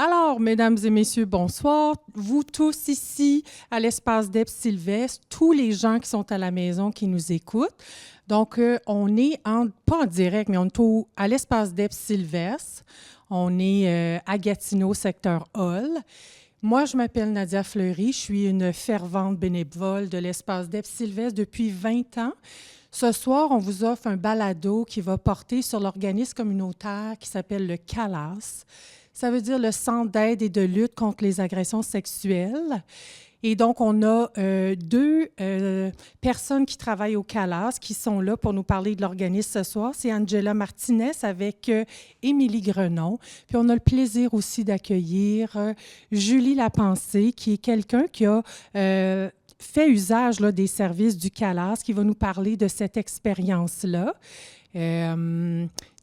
Alors, mesdames et messieurs, bonsoir. Vous tous ici à l'Espace d'Ep Sylvestre, tous les gens qui sont à la maison, qui nous écoutent. Donc, on est, pas en direct, mais on est à l'Espace d'Ep Sylvestre. On est à Gatineau, secteur Hall. Moi, je m'appelle Nadia Fleury. Je suis une fervente bénévole de l'Espace d'Ep Sylvestre depuis 20 ans. Ce soir, on vous offre un balado qui va porter sur l'organisme communautaire qui s'appelle le CALAS. Ça veut dire le Centre d'aide et de lutte contre les agressions sexuelles. Et donc, on a deux personnes qui travaillent au CALAS qui sont là pour nous parler de l'organisme ce soir. C'est Angela Martinez avec Émilie Grenon. Puis on a le plaisir aussi d'accueillir Julie Lapensée, qui est quelqu'un qui a fait usage là, des services du CALAS, qui va nous parler de cette expérience-là.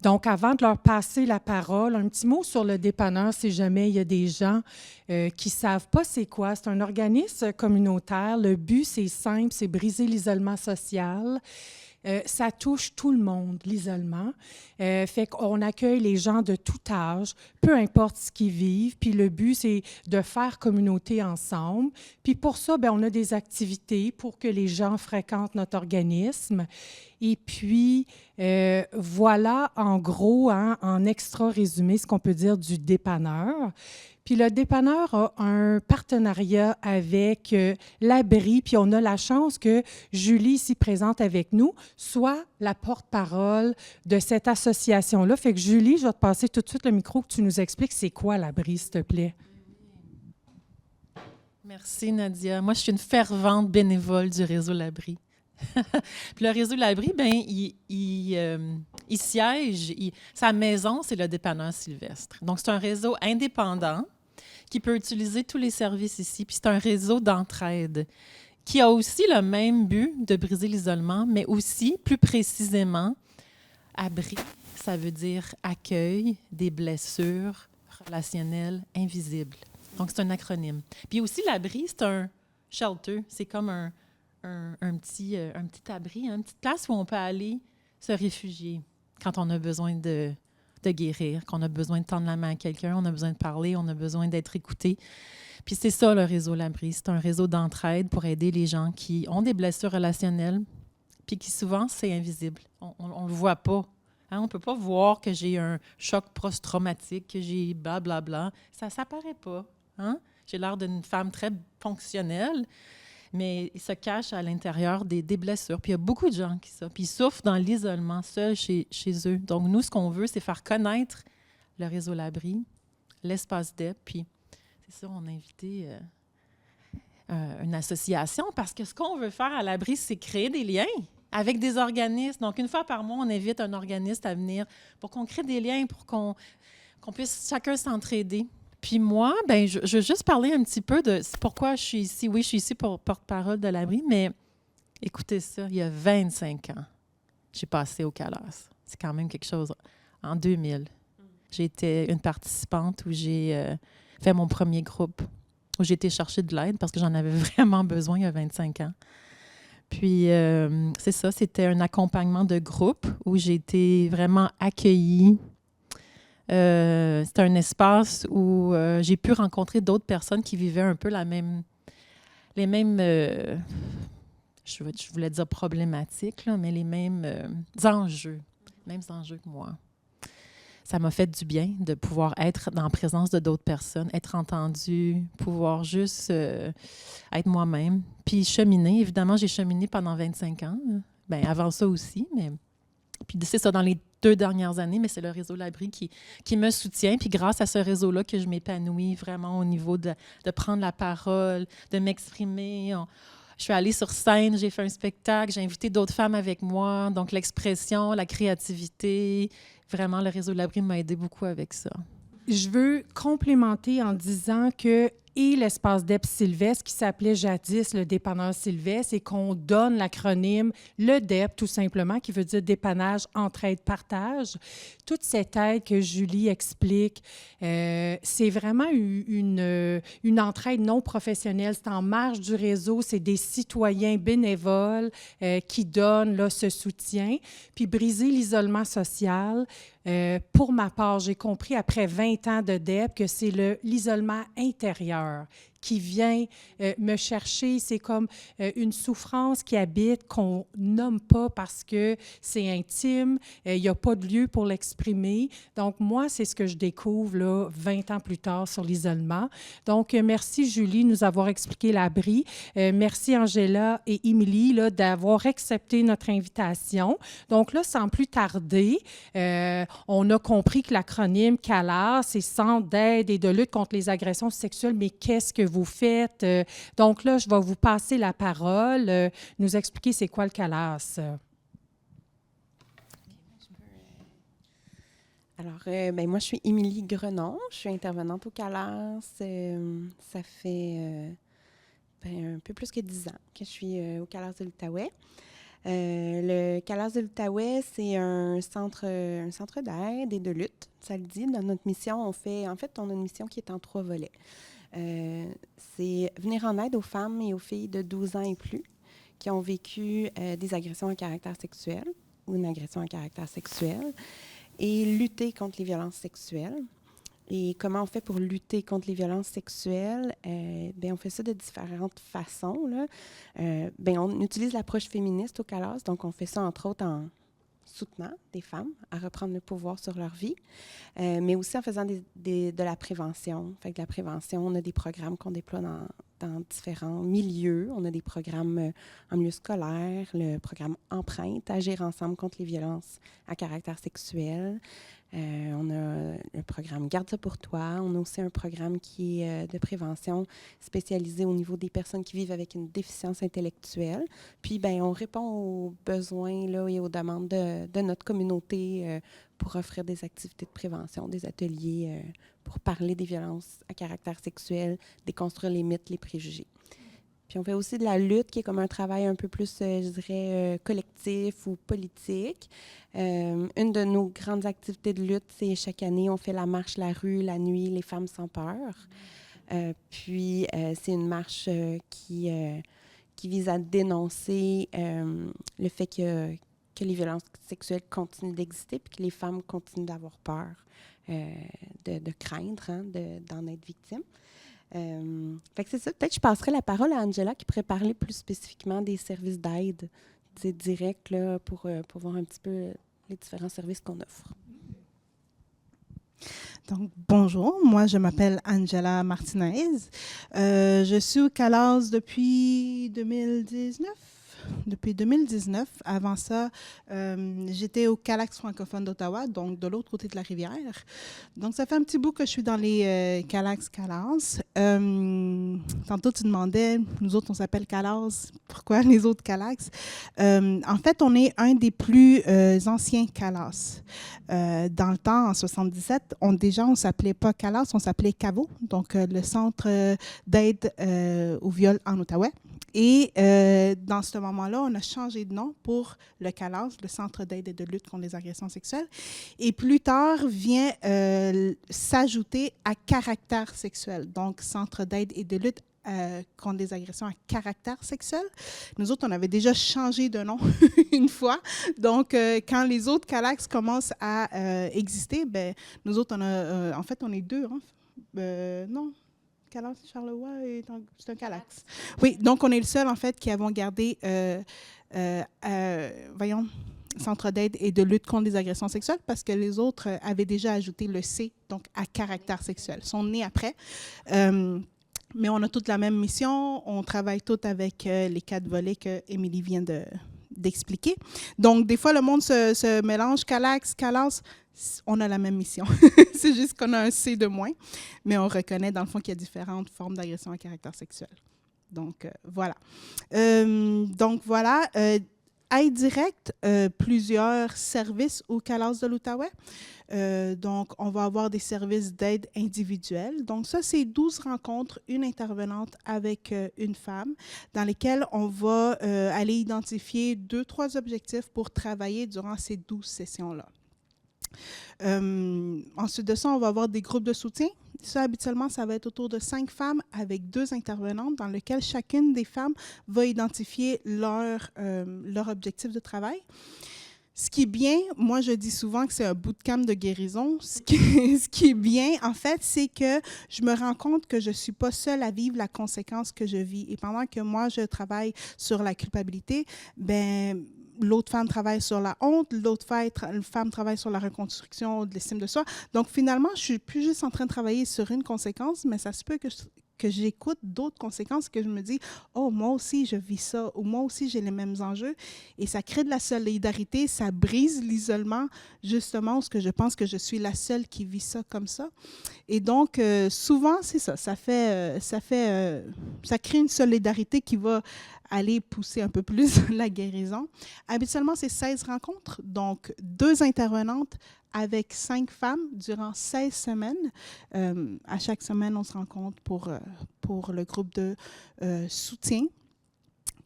Donc, avant de leur passer la parole, un petit mot sur le dépanneur, si jamais il y a des gens qui ne savent pas c'est quoi. C'est un organisme communautaire. Le but, c'est simple, c'est briser l'isolement social. Ça touche tout le monde, l'isolement. Fait qu'on accueille les gens de tout âge, peu importe ce qu'ils vivent. Puis le but, c'est de faire communauté ensemble. Puis pour ça, bien, on a des activités pour que les gens fréquentent notre organisme. Et puis, voilà, en gros, en extra résumé, ce qu'on peut dire du dépanneur. Puis le dépanneur a un partenariat avec l'Abri, puis on a la chance que Julie, ici présente avec nous, soit la porte-parole de cette association-là. Fait que Julie, je vais te passer tout de suite le micro que tu nous expliques c'est quoi l'Abri, s'il te plaît. Merci, Nadia. Moi, je suis une fervente bénévole du réseau L'Abri. Puis le réseau L'Abri, bien, il siège, sa maison, c'est le dépanneur Sylvestre. Donc, c'est un réseau indépendant qui peut utiliser tous les services ici. Puis c'est un réseau d'entraide qui a aussi le même but de briser l'isolement, mais aussi, plus précisément, abri, ça veut dire accueil des blessures relationnelles invisibles. Donc, c'est un acronyme. Puis aussi, l'abri, c'est un shelter. C'est comme un petit abri, une petite place où on peut aller se réfugier quand on a besoin de guérir, qu'on a besoin de tendre la main à quelqu'un, on a besoin de parler, on a besoin d'être écouté. Puis c'est ça, le réseau L'Abri. C'est un réseau d'entraide pour aider les gens qui ont des blessures relationnelles, puis qui souvent, c'est invisible. On ne le voit pas. Hein? On ne peut pas voir que j'ai un choc post-traumatique, que j'ai blablabla. Ça ne s'apparaît pas. Hein? J'ai l'air d'une femme très fonctionnelle, mais il se cache à l'intérieur des blessures. Puis il y a beaucoup de gens qui ça. Puis ils souffrent dans l'isolement, seuls chez eux. Donc nous, ce qu'on veut, c'est faire connaître le réseau L'Abri, l'Espace d'Ep. Puis c'est ça, on a invité une association parce que ce qu'on veut faire à l'Abri, c'est créer des liens avec des organismes. Donc une fois par mois, on invite un organisme à venir pour qu'on crée des liens, pour qu'on puisse chacun s'entraider. Puis moi, ben, je veux juste parler un petit peu de pourquoi je suis ici. Oui, je suis ici pour porte-parole de l'Abri, mais écoutez ça, il y a 25 ans, j'ai passé au CALAS. C'est quand même quelque chose. En 2000, j'ai été une participante où j'ai fait mon premier groupe, où j'ai été chercher de l'aide parce que j'en avais vraiment besoin il y a 25 ans. Puis, c'est ça, c'était un accompagnement de groupe où j'ai été vraiment accueillie. C'était un espace où j'ai pu rencontrer d'autres personnes qui vivaient un peu les mêmes, je voulais dire problématiques, là, mais les mêmes enjeux que moi. Ça m'a fait du bien de pouvoir être en présence de d'autres personnes, être entendue, pouvoir juste être moi-même. Puis cheminer, évidemment, j'ai cheminé pendant 25 ans. Bien, avant ça aussi, mais... Puis c'est ça, dans les 2 dernières années, mais c'est le réseau L'Abri qui me soutient. Puis grâce à ce réseau-là que je m'épanouis vraiment au niveau de prendre la parole, de m'exprimer. Je suis allée sur scène, j'ai fait un spectacle, j'ai invité d'autres femmes avec moi. Donc l'expression, la créativité, vraiment, le réseau L'Abri m'a aidé beaucoup avec ça. Je veux complémenter en disant que et l'espace DEP Sylvestre qui s'appelait jadis le dépanneur Sylvestre et qu'on donne l'acronyme le DEP tout simplement qui veut dire dépannage, entraide, partage. Toute cette aide que Julie explique, c'est vraiment une entraide non professionnelle. C'est en marge du réseau, c'est des citoyens bénévoles qui donnent là, ce soutien. Puis briser l'isolement social, pour ma part, j'ai compris après 20 ans de DEP que c'est l'isolement intérieur qui vient me chercher. C'est comme une souffrance qui habite, qu'on nomme pas parce que c'est intime, il n'y a pas de lieu pour l'exprimer. Donc, moi, c'est ce que je découvre là, 20 ans plus tard sur l'isolement. Donc, merci Julie de nous avoir expliqué l'abri. Merci Angela et Émilie là, d'avoir accepté notre invitation. Donc là, sans plus tarder, on a compris que l'acronyme CALAS, c'est Centre d'aide et de lutte contre les agressions sexuelles, mais qu'est-ce que vous faites? Donc là, je vais vous passer la parole, nous expliquer c'est quoi le CALAS. Alors, moi, je suis Émilie Grenon, je suis intervenante au CALAS. Ça fait un peu plus que 10 ans que je suis au CALAS de l'Outaouais. Le CALAS de l'Outaouais, c'est un centre d'aide et de lutte, ça le dit. Dans notre mission, on a une mission qui est en 3 volets. C'est venir en aide aux femmes et aux filles de 12 ans et plus qui ont vécu des agressions à caractère sexuel ou une agression à caractère sexuel et lutter contre les violences sexuelles. Et comment on fait pour lutter contre les violences sexuelles? On fait ça de différentes façons, là. On utilise l'approche féministe au CALAS, donc on fait ça entre autres en soutenant des femmes à reprendre le pouvoir sur leur vie, mais aussi en faisant de la prévention. Fait que de la prévention, on a des programmes qu'on déploie dans différents milieux. On a des programmes en milieu scolaire, le programme Empreinte, Agir ensemble contre les violences à caractère sexuel. On a le programme Garde ça pour toi. On a aussi un programme qui est de prévention spécialisé au niveau des personnes qui vivent avec une déficience intellectuelle. Puis, on répond aux besoins là, et aux demandes de notre communauté pour offrir des activités de prévention, des ateliers pour parler des violences à caractère sexuel, déconstruire les mythes, les préjugés. Puis on fait aussi de la lutte, qui est comme un travail un peu plus, je dirais, collectif ou politique. Une de nos grandes activités de lutte, c'est chaque année, on fait la marche La Rue, la nuit, les femmes sans peur. C'est une marche qui vise à dénoncer le fait que les violences sexuelles continuent d'exister puis que les femmes continuent d'avoir peur, de craindre d'en être victimes. Fait que c'est ça. Peut-être que je passerai la parole à Angela qui pourrait parler plus spécifiquement des services d'aide directs là, pour voir un petit peu les différents services qu'on offre. Donc, bonjour, moi je m'appelle Angela Martinez. Je suis au CALAS depuis 2019. Avant ça, j'étais au CALAX francophone d'Ottawa, donc de l'autre côté de la rivière. Donc, ça fait un petit bout que je suis dans les CALAX. Tantôt, tu demandais, nous autres, on s'appelle CALAS. Pourquoi les autres CALAX? En fait, on est un des plus anciens CALAS. Dans le temps, en 77, on ne s'appelait pas CALAS, on s'appelait CAVO, donc le Centre d'aide au viol en Outaouais. Et dans ce moment-là, on a changé de nom pour le CALAS, le Centre d'aide et de lutte contre les agressions sexuelles. Et plus tard vient s'ajouter à caractère sexuel, donc Centre d'aide et de lutte contre les agressions à caractère sexuel. Nous autres, on avait déjà changé de nom une fois. Donc, quand les autres CALAX commencent à exister, nous autres, on est deux. Non. CALAS Charlevoix, c'est un CALAX. Oui, donc on est le seul, en fait, qui avons gardé, Centre d'aide et de lutte contre les agressions sexuelles, parce que les autres avaient déjà ajouté le C, donc à caractère sexuel. Ils sont nés après. Mais on a toutes la même mission. On travaille toutes avec les 4 volets que Émilie vient d'expliquer. Donc, des fois, le monde se mélange. CALAX, CALAS, on a la même mission. C'est juste qu'on a un C de moins, mais on reconnaît, dans le fond, qu'il y a différentes formes d'agression à caractère sexuel. Donc, voilà. Aide directe, plusieurs services au CALAS de l'Outaouais. Donc, on va avoir des services d'aide individuelle. Donc, ça, c'est 12 rencontres, une intervenante avec une femme, dans lesquelles on va aller identifier 2-3 objectifs pour travailler durant ces 12 sessions-là. Ensuite de ça, on va avoir des groupes de soutien. Ça, habituellement, ça va être autour de 5 femmes avec 2 intervenantes dans lesquelles chacune des femmes va identifier leur objectif de travail. Ce qui est bien, moi, je dis souvent que c'est un bootcamp de guérison. Ce qui est bien, en fait, c'est que je me rends compte que je ne suis pas seule à vivre la conséquence que je vis. Et pendant que moi, je travaille sur la culpabilité, ben l'autre femme travaille sur la honte, l'autre femme travaille sur la reconstruction de l'estime de soi. Donc, finalement, je ne suis plus juste en train de travailler sur une conséquence, mais ça se peut que j'écoute d'autres conséquences, que je me dis « Oh, moi aussi, je vis ça. » ou « Moi aussi, j'ai les mêmes enjeux. » Et ça crée de la solidarité, ça brise l'isolement, justement, parce que je pense que je suis la seule qui vit ça comme ça. Et donc, souvent, c'est ça. Ça crée une solidarité qui va aller pousser un peu plus la guérison. Habituellement, c'est 16 rencontres, donc 2 intervenantes avec 5 femmes durant 16 semaines. À chaque semaine, on se rencontre pour le groupe de soutien,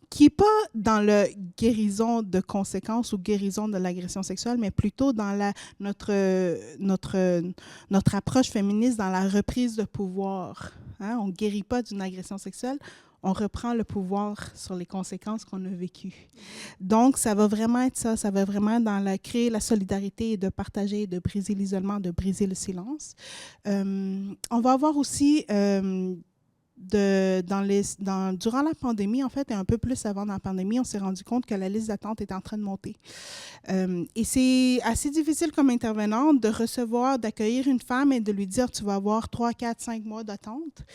qui n'est pas dans la guérison de conséquences ou guérison de l'agression sexuelle, mais plutôt dans notre approche féministe dans la reprise de pouvoir. Hein? On ne guérit pas d'une agression sexuelle, on reprend le pouvoir sur les conséquences qu'on a vécues. Donc, ça va vraiment être ça va vraiment dans créer la solidarité et de partager, de briser l'isolement, de briser le silence. On va avoir aussi, durant la pandémie, en fait, et un peu plus avant la pandémie, on s'est rendu compte que la liste d'attente est en train de monter. Et c'est assez difficile comme intervenante de recevoir, d'accueillir une femme et de lui dire « tu vas avoir 3, 4, 5 mois d'attente ».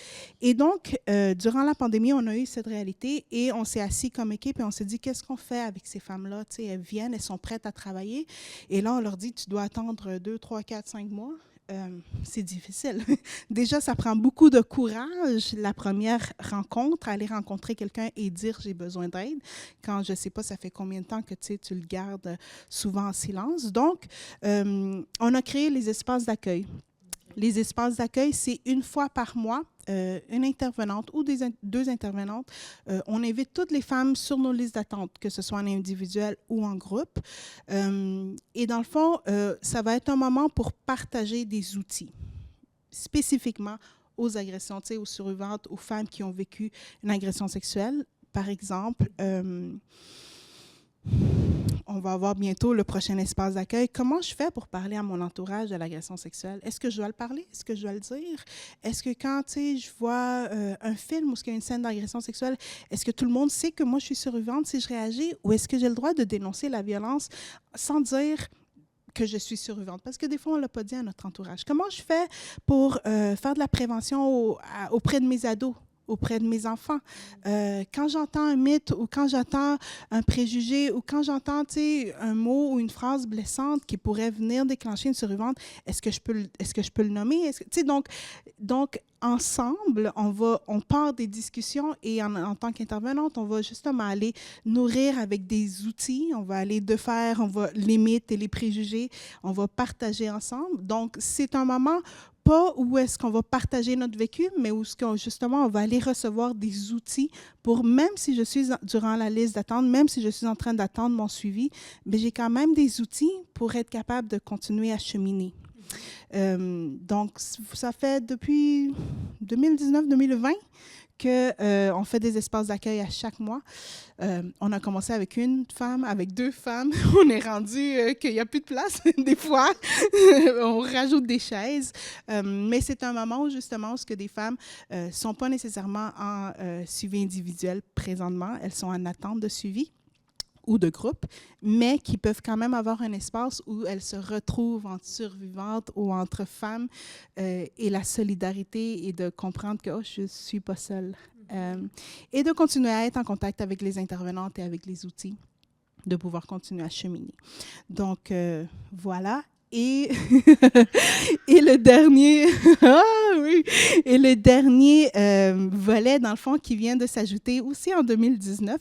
Et donc, durant la pandémie, on a eu cette réalité et on s'est assis comme équipe et on s'est dit « qu'est-ce qu'on fait avec ces femmes-là? » Tu sais, elles viennent, elles sont prêtes à travailler. Et là, on leur dit « tu dois attendre 2, 3, 4, 5 mois ». C'est difficile. Déjà, ça prend beaucoup de courage, la première rencontre, aller rencontrer quelqu'un et dire « j'ai besoin d'aide ». Quand, je ne sais pas, ça fait combien de temps que tu le gardes souvent en silence. Donc, on a créé les espaces d'accueil. Les espaces d'accueil, c'est une fois par mois, une intervenante ou 2 intervenantes. On invite toutes les femmes sur nos listes d'attente, que ce soit en individuel ou en groupe. Et dans le fond, ça va être un moment pour partager des outils, spécifiquement aux agressions, aux survivantes, aux femmes qui ont vécu une agression sexuelle. Par exemple, on va avoir bientôt le prochain espace d'accueil. Comment je fais pour parler à mon entourage de l'agression sexuelle? Est-ce que je dois le parler? Est-ce que je dois le dire? Est-ce que quand je vois un film où il y a une scène d'agression sexuelle, est-ce que tout le monde sait que moi, je suis survivante si je réagis? Ou est-ce que j'ai le droit de dénoncer la violence sans dire que je suis survivante? Parce que des fois, on ne l'a pas dit à notre entourage. Comment je fais pour faire de la prévention auprès de mes ados? Auprès de mes enfants. Quand j'entends un mythe ou quand j'entends un préjugé ou quand j'entends un mot ou une phrase blessante qui pourrait venir déclencher une survivante, est-ce que je peux le nommer? Donc, ensemble, on part des discussions et en tant qu'intervenante, on va justement aller nourrir avec des outils. On va aller les mythes et les préjugés, on va partager ensemble. Donc, c'est un moment pas où est-ce qu'on va partager notre vécu, mais où justement on va aller recevoir des outils pour, même si je suis durant la liste d'attente, même si je suis en train d'attendre mon suivi, mais j'ai quand même des outils pour être capable de continuer à cheminer. Donc, ça fait depuis 2019-2020 qu'on fait des espaces d'accueil à chaque mois. On a commencé avec une femme, avec 2 femmes. On est rendu qu'il n'y a plus de place, des fois. On rajoute des chaises. Mais c'est un moment où, justement, où des femmes ne sont pas nécessairement en suivi individuel présentement. Elles sont en attente de suivi ou de groupe, mais qui peuvent quand même avoir un espace où elles se retrouvent entre survivantes ou entre femmes et la solidarité et de comprendre que je ne suis pas seule. Et de continuer à être en contact avec les intervenantes et avec les outils, de pouvoir continuer à cheminer. Donc, voilà. Et, et le dernier, ah oui, et le dernier volet, dans le fond, qui vient de s'ajouter aussi en 2019,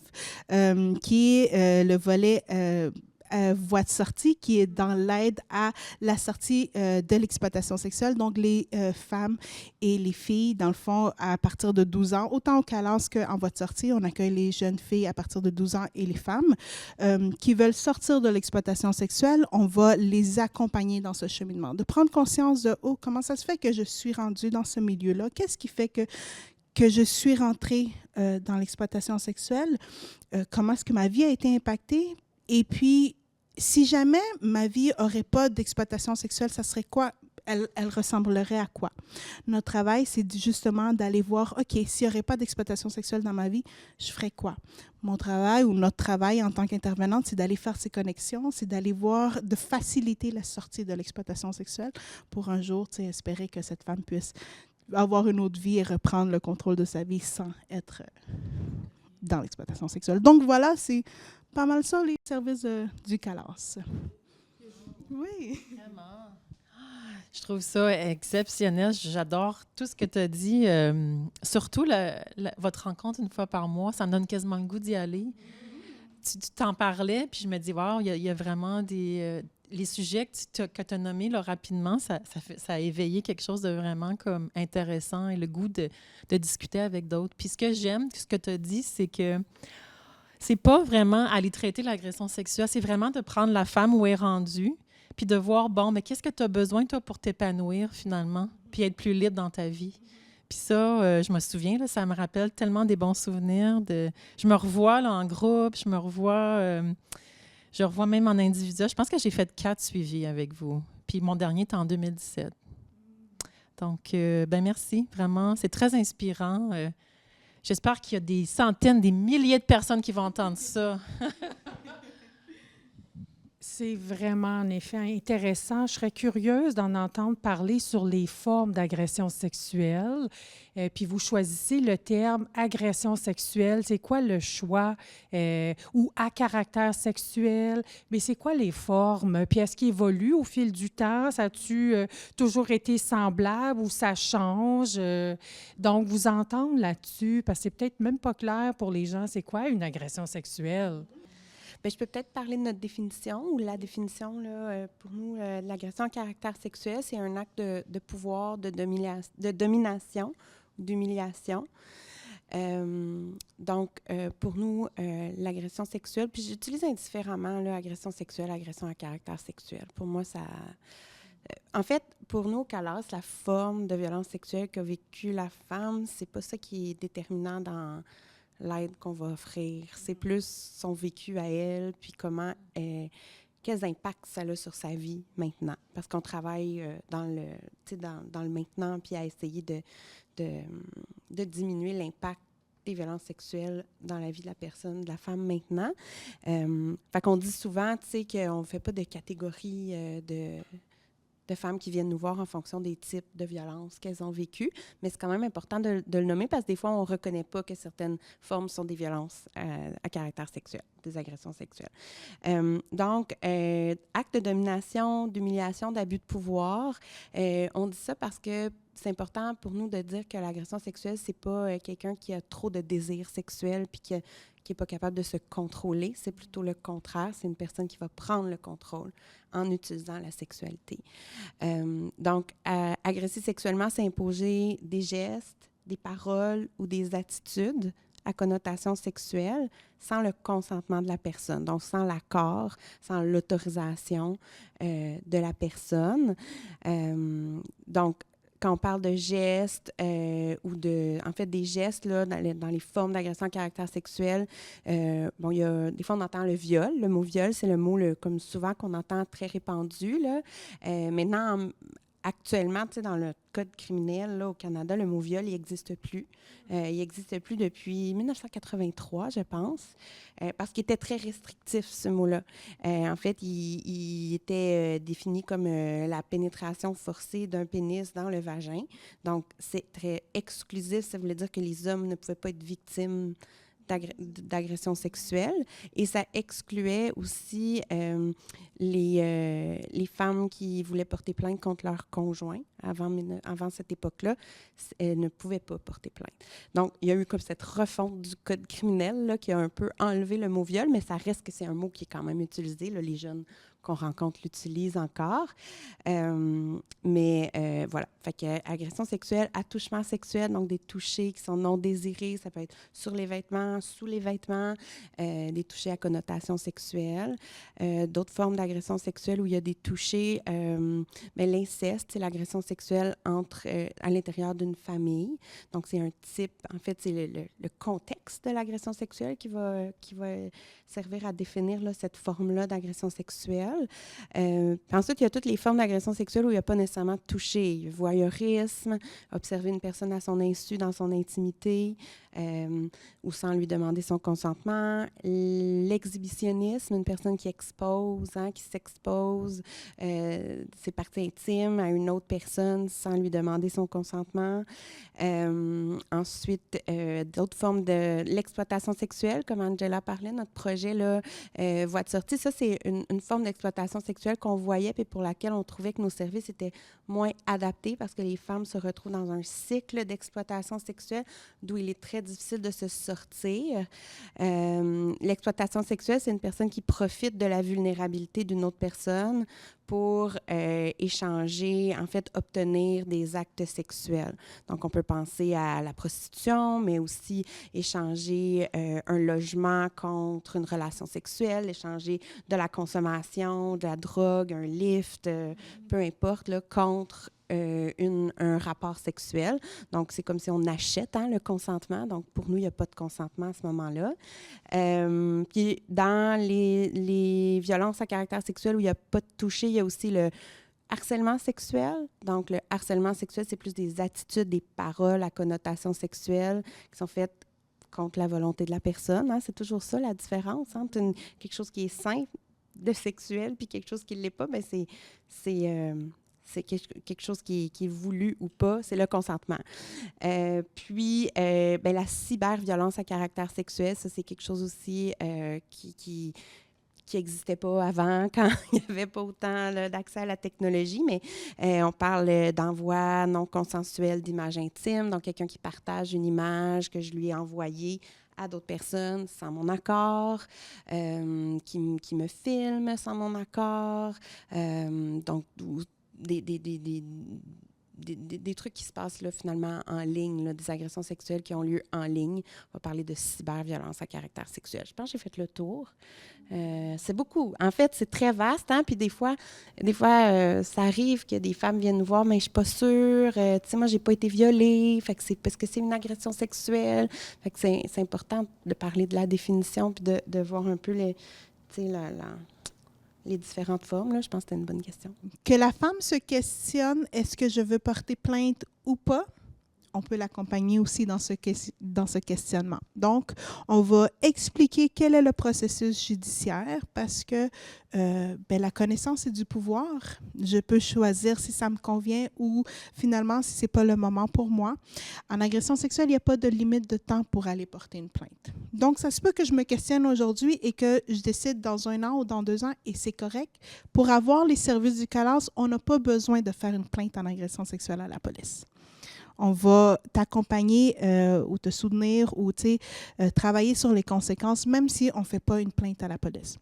qui est le volet voie de sortie, qui est dans l'aide à la sortie de l'exploitation sexuelle. Donc, les femmes et les filles, dans le fond, à partir de 12 ans, autant au CALAS qu'en voie de sortie, on accueille les jeunes filles à partir de 12 ans et les femmes qui veulent sortir de l'exploitation sexuelle. On va les accompagner dans ce cheminement, de prendre conscience de, oh, comment ça se fait que je suis rendue dans ce milieu-là? Qu'est-ce qui fait que je suis rentrée dans l'exploitation sexuelle? Comment est-ce que ma vie a été impactée? Et puis, si jamais ma vie n'aurait pas d'exploitation sexuelle, ça serait quoi? Elle ressemblerait à quoi? Notre travail, c'est justement d'aller voir, OK, s'il n'y aurait pas d'exploitation sexuelle dans ma vie, je ferais quoi? Mon travail ou notre travail en tant qu'intervenante, c'est d'aller faire ces connexions, c'est d'aller voir, de faciliter la sortie de l'exploitation sexuelle pour un jour, espérer que cette femme puisse avoir une autre vie et reprendre le contrôle de sa vie sans être dans l'exploitation sexuelle. Donc voilà, c'est pas mal ça, les services du CALAS. Oui. Vraiment. Je trouve ça exceptionnel. J'adore tout ce que tu as dit. Surtout votre rencontre une fois par mois, ça me donne quasiment le goût d'y aller. Tu t'en parlais, puis je me dis, wow, il y a vraiment les sujets que tu as nommés là, rapidement, ça a éveillé quelque chose de vraiment comme intéressant et le goût de discuter avec d'autres. Puis ce que j'aime, ce que tu as dit, c'est que c'est pas vraiment aller traiter l'agression sexuelle, c'est vraiment de prendre la femme où elle est rendue, puis de voir, bon, mais qu'est-ce que tu as besoin, toi, pour t'épanouir, finalement, puis être plus libre dans ta vie. Puis ça, je me souviens, là, ça me rappelle tellement des bons souvenirs. Je me revois là, en groupe, je revois même en individuel. Je pense que j'ai fait 4 suivis avec vous. Puis mon dernier était en 2017. Donc, merci, vraiment. C'est très inspirant. J'espère qu'il y a des centaines, des milliers de personnes qui vont entendre ça. C'est vraiment, en effet, intéressant. Je serais curieuse d'en entendre parler sur les formes d'agression sexuelle. Puis vous choisissez le terme agression sexuelle. C'est quoi le choix? Ou à caractère sexuel? Mais c'est quoi les formes? Puis est-ce qu'il évolue au fil du temps? Ça a-tu toujours été semblable ou ça change? Donc, vous entendre là-dessus, parce que c'est peut-être même pas clair pour les gens, c'est quoi une agression sexuelle? Bien, je peux peut-être parler de notre définition, ou la définition, là, pour nous, de l'agression à caractère sexuel, c'est un acte de pouvoir, de domination, d'humiliation. Donc, pour nous, l'agression sexuelle, puis j'utilise indifféremment agression sexuelle, agression à caractère sexuel. Pour moi, ça... en fait, pour nous, au CALAS, la forme de violence sexuelle qu'a vécue la femme, c'est pas ça qui est déterminant dans l'aide qu'on va offrir. C'est plus son vécu à elle, puis quels impacts ça a sur sa vie maintenant. Parce qu'on travaille dans le maintenant, puis à essayer de diminuer l'impact des violences sexuelles dans la vie de la personne, de la femme maintenant. Fait qu'on dit souvent, qu'on ne fait pas de catégorie de femmes qui viennent nous voir en fonction des types de violences qu'elles ont vécues, mais c'est quand même important de le nommer parce que des fois, on ne reconnaît pas que certaines formes sont des violences à caractère sexuel, des agressions sexuelles. Donc, acte de domination, d'humiliation, d'abus de pouvoir, on dit ça parce que c'est important pour nous de dire que l'agression sexuelle, c'est pas quelqu'un qui a trop de désirs sexuels puis qui n'est pas capable de se contrôler. C'est plutôt le contraire. C'est une personne qui va prendre le contrôle en utilisant la sexualité. Donc, agresser sexuellement, c'est imposer des gestes, des paroles ou des attitudes à connotation sexuelle sans le consentement de la personne, donc sans l'accord, sans l'autorisation de la personne. Donc, quand on parle de gestes ou des gestes là, dans les formes d'agression à caractère sexuel, il y a, des fois on entend le viol. Le mot viol, c'est le mot comme souvent qu'on entend très répandu. Là. Maintenant, actuellement, dans le code criminel là, au Canada, le mot viol, il n'existe plus. Il n'existe plus depuis 1983, je pense, parce qu'il était très restrictif, ce mot-là. En fait, il était défini comme la pénétration forcée d'un pénis dans le vagin. Donc, c'est très exclusif. Ça voulait dire que les hommes ne pouvaient pas être victimes d'agression sexuelle. Et ça excluait aussi les femmes qui voulaient porter plainte contre leur conjoint avant cette époque-là, elles ne pouvaient pas porter plainte. Donc, il y a eu comme cette refonte du code criminel là, qui a un peu enlevé le mot viol, mais ça reste que c'est un mot qui est quand même utilisé. Là, les jeunes qu'on rencontre l'utilisent encore. Voilà. Fait que agression sexuelle, attouchement sexuel, donc des touchés qui sont non désirés, ça peut être sur les vêtements, sous les vêtements, des touchés à connotation sexuelle. D'autres formes d'agression sexuelle où il y a des touchés, mais l'inceste, c'est l'agression sexuelle à l'intérieur d'une famille. Donc, c'est un type, en fait, c'est le contexte de l'agression sexuelle qui va servir à définir là, cette forme-là d'agression sexuelle. Puis ensuite, il y a toutes les formes d'agression sexuelle où il n'y a pas nécessairement touché. Voyeurisme, observer une personne à son insu dans son intimité ou sans lui demander son consentement. L'exhibitionnisme, une personne qui expose, qui s'expose ses parties intimes à une autre personne sans lui demander son consentement. Ensuite, d'autres formes de l'exploitation sexuelle, comme Angela parlait, notre projet là, Voie de sortie, ça c'est une forme d'exploitation sexuelle qu'on voyait et pour laquelle on trouvait que nos services étaient moins adaptés parce que les femmes se retrouvent dans un cycle d'exploitation sexuelle d'où il est très difficile de se sortir. L'exploitation sexuelle, c'est une personne qui profite de la vulnérabilité d'une autre personne pour échanger, en fait, obtenir des actes sexuels. Donc, on peut penser à la prostitution, mais aussi échanger un logement contre une relation sexuelle, échanger de la consommation, de la drogue, un lift, peu importe, là, contre un rapport sexuel. Donc, c'est comme si on achète le consentement. Donc, pour nous, il n'y a pas de consentement à ce moment-là. Puis, dans les violences à caractère sexuel où il n'y a pas de toucher, il y a aussi le harcèlement sexuel. Donc, le harcèlement sexuel, c'est plus des attitudes, des paroles à connotation sexuelle qui sont faites contre la volonté de la personne. C'est toujours ça, la différence entre quelque chose qui est sain de sexuel puis quelque chose qui ne l'est pas. Bien, c'est quelque chose qui est voulu ou pas, c'est le consentement. Puis, la cyberviolence à caractère sexuel, ça, c'est quelque chose aussi qui n'existait pas avant, quand il n'y avait pas autant d'accès à la technologie, mais on parle d'envoi non consensuel d'images intimes, donc quelqu'un qui partage une image que je lui ai envoyée à d'autres personnes sans mon accord, qui me filme sans mon accord, donc des trucs qui se passent là, finalement en ligne, là, des agressions sexuelles qui ont lieu en ligne. On va parler de cyberviolence à caractère sexuel. Je pense que j'ai fait le tour. C'est beaucoup. En fait, c'est très vaste. Puis des fois ça arrive que des femmes viennent nous voir, mais je ne suis pas sûre. Tu sais, moi, je n'ai pas été violée. Fait que c'est parce que c'est une agression sexuelle. Fait que c'est important de parler de la définition puis de voir un peu les différentes formes, là. Je pense que c'était une bonne question. Que la femme se questionne, est-ce que je veux porter plainte ou pas? On peut l'accompagner aussi dans ce questionnement. Donc, on va expliquer quel est le processus judiciaire parce que la connaissance est du pouvoir. Je peux choisir si ça me convient ou finalement si ce n'est pas le moment pour moi. En agression sexuelle, il n'y a pas de limite de temps pour aller porter une plainte. Donc, ça se peut que je me questionne aujourd'hui et que je décide dans 1 an ou dans 2 ans et c'est correct. Pour avoir les services du CALAS, on n'a pas besoin de faire une plainte en agression sexuelle à la police. On va t'accompagner ou te soutenir ou travailler sur les conséquences, même si on ne fait pas une plainte à la police.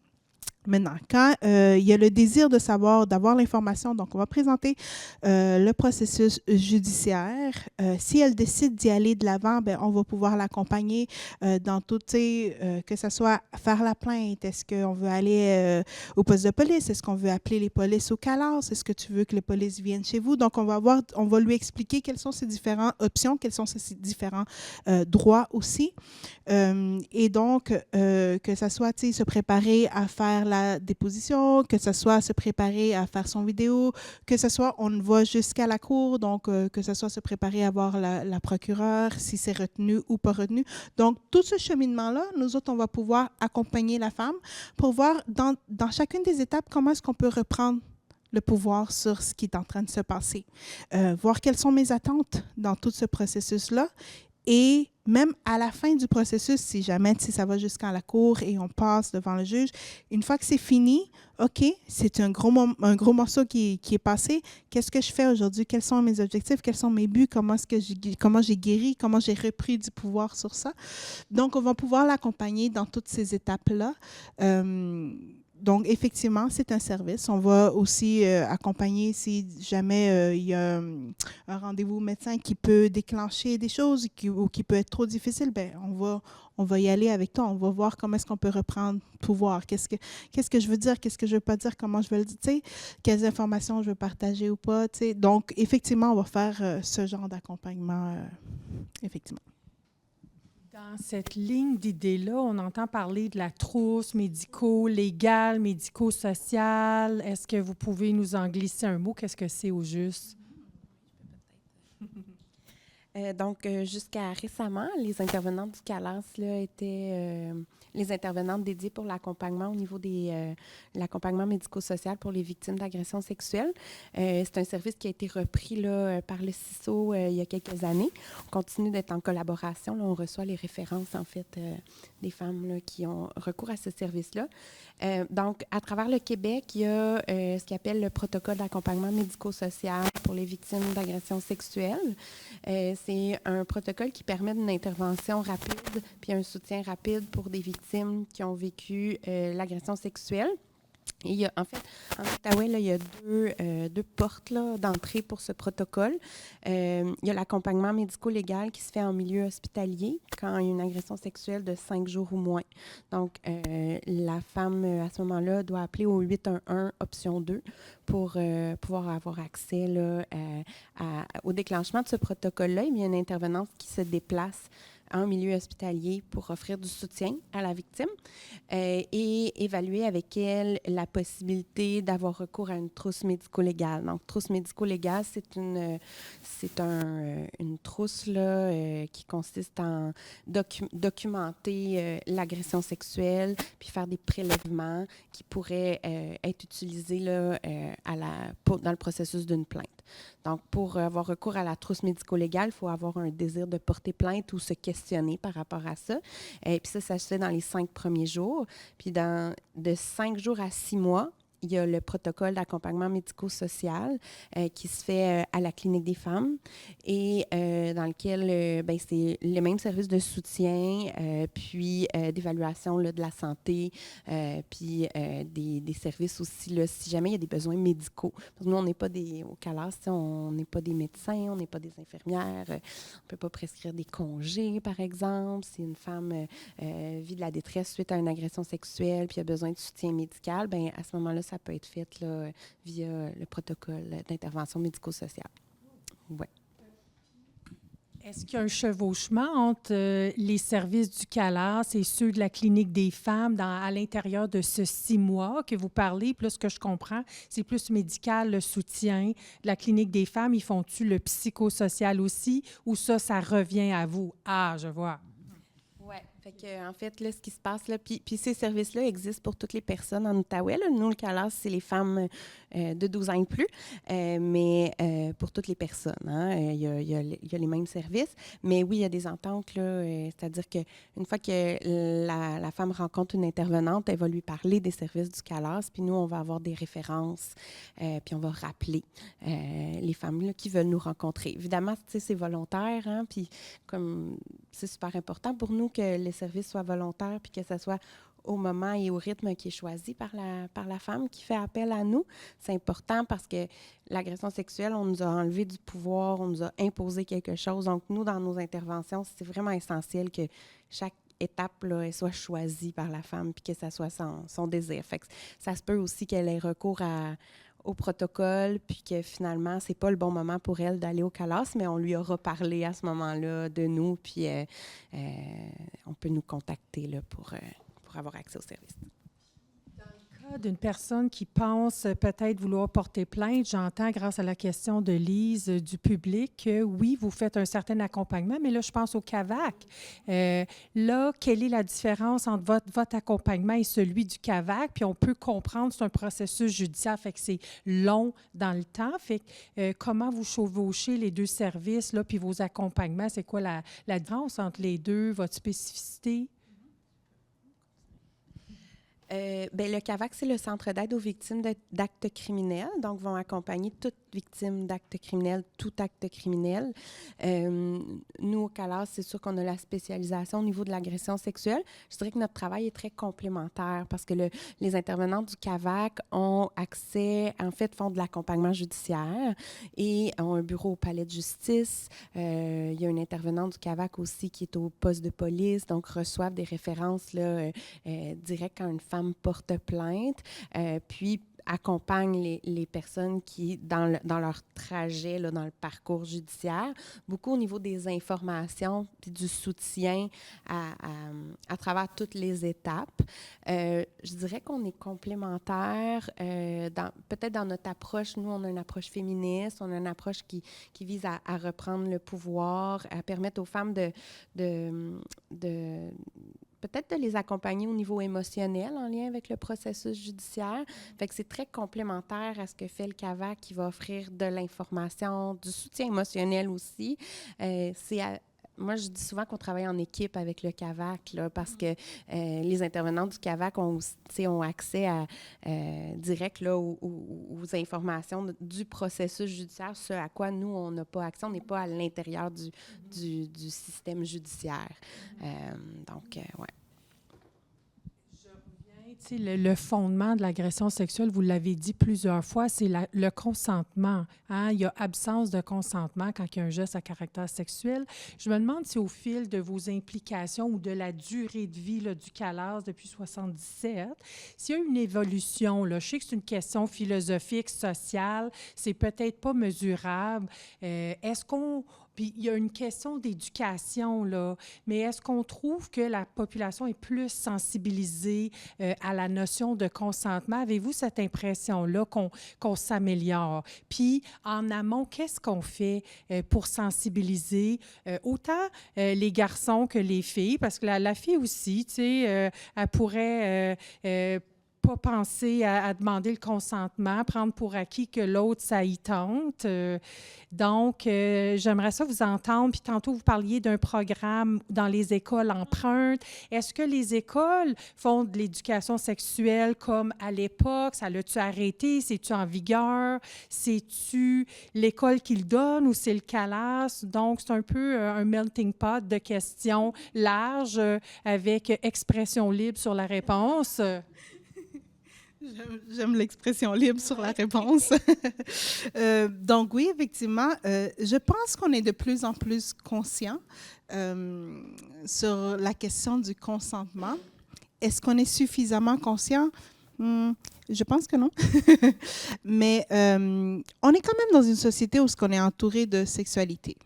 Maintenant, quand il y a le désir de savoir, d'avoir l'information, donc on va présenter le processus judiciaire. Si elle décide d'y aller de l'avant, on va pouvoir l'accompagner dans tout, que ce soit faire la plainte, est-ce qu'on veut aller au poste de police, est-ce qu'on veut appeler les polices au CALAS, est-ce que tu veux que les polices viennent chez vous? Donc, on va lui expliquer quelles sont ces différentes options, quels sont ces différents droits aussi. Et donc, que ça soit, se préparer à faire la déposition, que ce soit se préparer à faire son vidéo, que ce soit on va jusqu'à la cour, donc que ce soit se préparer à voir la procureure, si c'est retenu ou pas retenu. Donc, tout ce cheminement-là, nous autres, on va pouvoir accompagner la femme pour voir dans chacune des étapes comment est-ce qu'on peut reprendre le pouvoir sur ce qui est en train de se passer. Voir quelles sont mes attentes dans tout ce processus-là Et même à la fin du processus, si jamais ça va jusqu'à la cour et on passe devant le juge, une fois que c'est fini, OK, c'est un gros morceau qui est passé. Qu'est-ce que je fais aujourd'hui? Quels sont mes objectifs? Quels sont mes buts? Comment j'ai guéri? Comment j'ai repris du pouvoir sur ça? Donc, on va pouvoir l'accompagner dans toutes ces étapes-là. Donc, effectivement, c'est un service. On va aussi accompagner si jamais il y a un rendez-vous médecin qui peut déclencher des choses ou qui peut être trop difficile. Bien, on va y aller avec toi. On va voir comment est-ce qu'on peut reprendre pouvoir. Qu'est-ce que je veux dire? Qu'est-ce que je veux pas dire? Comment je veux le dire? Tu sais, quelles informations je veux partager ou pas? Tu sais. Donc, effectivement, on va faire ce genre d'accompagnement, effectivement. Dans cette ligne d'idées-là, on entend parler de la trousse médico-légale, médico-sociale. Est-ce que vous pouvez nous en glisser un mot? Qu'est-ce que c'est au juste? Donc, jusqu'à récemment, les intervenantes du CALAS là, étaient les intervenantes dédiées pour l'accompagnement au niveau de l'accompagnement médico-social pour les victimes d'agressions sexuelles. C'est un service qui a été repris là, par le CISO il y a quelques années. On continue d'être en collaboration. Là, on reçoit les références, en fait, des femmes là, qui ont recours à ce service-là. Donc, à travers le Québec, il y a ce qu'on appelle le protocole d'accompagnement médico-social pour les victimes d'agressions sexuelles. C'est un protocole qui permet une intervention rapide puis un soutien rapide pour des victimes qui ont vécu l'agression sexuelle. Et il y a, en fait, en Outaouais, là, il y a deux portes là, d'entrée pour ce protocole. Il y a l'accompagnement médico-légal qui se fait en milieu hospitalier quand il y a une agression sexuelle de 5 jours ou moins. Donc, la femme, à ce moment-là, doit appeler au 811 option 2 pour pouvoir avoir accès là, au déclenchement de ce protocole-là. Il y a une intervenante qui se déplace en milieu hospitalier pour offrir du soutien à la victime et évaluer avec elle la possibilité d'avoir recours à une trousse médico-légale. Donc, trousse médico-légale, c'est une trousse là, qui consiste en documenter l'agression sexuelle puis faire des prélèvements qui pourraient être utilisés là, dans le processus d'une plainte. Donc, pour avoir recours à la trousse médico-légale, il faut avoir un désir de porter plainte ou se questionner par rapport à ça. Et puis ça se fait dans les 5 premiers jours. Puis de 5 jours à 6 mois, il y a le protocole d'accompagnement médico-social qui se fait à la Clinique des femmes et dans lequel c'est les mêmes services de soutien, puis d'évaluation là, de la santé, puis des services aussi, là, si jamais il y a des besoins médicaux. Parce que nous, on n'est pas au CALAS, on n'est pas des médecins, on n'est pas des infirmières, on ne peut pas prescrire des congés, par exemple. Si une femme vit de la détresse suite à une agression sexuelle puis a besoin de soutien médical, bien, à ce moment-là, ça peut être fait là, via le protocole d'intervention médico-sociale. Ouais. Est-ce qu'il y a un chevauchement entre les services du CALAS et ceux de la Clinique des femmes à l'intérieur de ce 6 mois que vous parlez? Puis là, ce que je comprends, c'est plus médical, le soutien. De la Clinique des femmes, ils font-tu le psychosocial aussi ou ça revient à vous? Ah, je vois. Oui. Fait que, en fait, là, ce qui se passe, là, puis ces services-là existent pour toutes les personnes en Outaouais. Là. Nous, le CALAS, c'est les femmes de 12 ans et plus, mais pour toutes les personnes. Hein, il y a les mêmes services. Mais oui, il y a des ententes, là, c'est-à-dire qu'une fois que la femme rencontre une intervenante, elle va lui parler des services du CALAS, puis nous, on va avoir des références, puis on va rappeler les femmes là, qui veulent nous rencontrer. Évidemment, c'est volontaire, hein, puis comme c'est super important pour nous que les services soient volontaires puis que ce soit au moment et au rythme qui est choisi par la femme qui fait appel à nous. C'est important parce que l'agression sexuelle, on nous a enlevé du pouvoir, on nous a imposé quelque chose. Donc, nous, dans nos interventions, c'est vraiment essentiel que chaque étape là, elle soit choisie par la femme puis que ça soit son désir. Fait que ça se peut aussi qu'elle ait recours au protocole, puis que finalement, c'est pas le bon moment pour elle d'aller au CALAS, mais on lui aura parlé à ce moment-là de nous, puis on peut nous contacter là, pour avoir accès au service. Dans le D'une personne qui pense peut-être vouloir porter plainte, j'entends grâce à la question de Lise du public que oui, vous faites un certain accompagnement, mais là, je pense au CAVAC. Là, quelle est la différence entre votre accompagnement et celui du CAVAC? Puis on peut comprendre, c'est un processus judiciaire, fait que c'est long dans le temps. Fait que comment vous chevauchez les deux services, là, puis vos accompagnements? C'est quoi la différence entre les deux, votre spécificité? Le CAVAC, c'est le Centre d'aide aux victimes d'actes criminels. Donc, vont accompagner toute victime d'actes criminels, tout acte criminel. Nous, au CALAS, c'est sûr qu'on a la spécialisation au niveau de l'agression sexuelle. Je dirais que notre travail est très complémentaire parce que les intervenants du CAVAC ont accès, en fait, font de l'accompagnement judiciaire et ont un bureau au palais de justice. Il y a une intervenante du CAVAC aussi qui est au poste de police, donc reçoivent des références là, directes quand une femme porte plainte, puis accompagne les personnes qui, dans leur trajet, là, dans le parcours judiciaire, beaucoup au niveau des informations puis du soutien à travers toutes les étapes. Je dirais qu'on est complémentaires, peut-être dans notre approche. Nous, on a une approche féministe, on a une approche qui vise à reprendre le pouvoir, à permettre aux femmes peut-être de les accompagner au niveau émotionnel en lien avec le processus judiciaire. Fait que c'est très complémentaire à ce que fait le CAVAC qui va offrir de l'information, du soutien émotionnel aussi. Moi, je dis souvent qu'on travaille en équipe avec le CAVAC là, parce que les intervenants du CAVAC ont accès direct là, aux informations du processus judiciaire, ce à quoi nous, on n'a pas accès. On n'est pas à l'intérieur du système judiciaire. Ouais. Le fondement de l'agression sexuelle, vous l'avez dit plusieurs fois, c'est le consentement. Hein? Il y a absence de consentement quand il y a un geste à caractère sexuel. Je me demande si au fil de vos implications ou de la durée de vie là, du CALAS depuis 1977, s'il y a une évolution, là, je sais que c'est une question philosophique, sociale, c'est peut-être pas mesurable. Puis il y a une question d'éducation, là, mais est-ce qu'on trouve que la population est plus sensibilisée à la notion de consentement? Avez-vous cette impression-là qu'on s'améliore? Puis, en amont, qu'est-ce qu'on fait pour sensibiliser autant les garçons que les filles? Parce que la fille aussi, tu sais, elle pourrait pas penser à demander le consentement, prendre pour acquis que l'autre, ça y tente. Donc, j'aimerais ça vous entendre. Puis tantôt, vous parliez d'un programme dans les écoles empreintes. Est-ce que les écoles font de l'éducation sexuelle comme à l'époque? Ça l'a-tu arrêté? C'est-tu en vigueur? C'est-tu l'école qui le donne ou c'est le CALAS? Donc, c'est un peu un melting pot de questions larges avec expression libre sur la réponse. J'aime l'expression libre sur la réponse. Donc oui, effectivement, je pense qu'on est de plus en plus conscient sur la question du consentement. Est-ce qu'on est suffisamment conscient? Je pense que non. Mais on est quand même dans une société où on est entouré de sexualité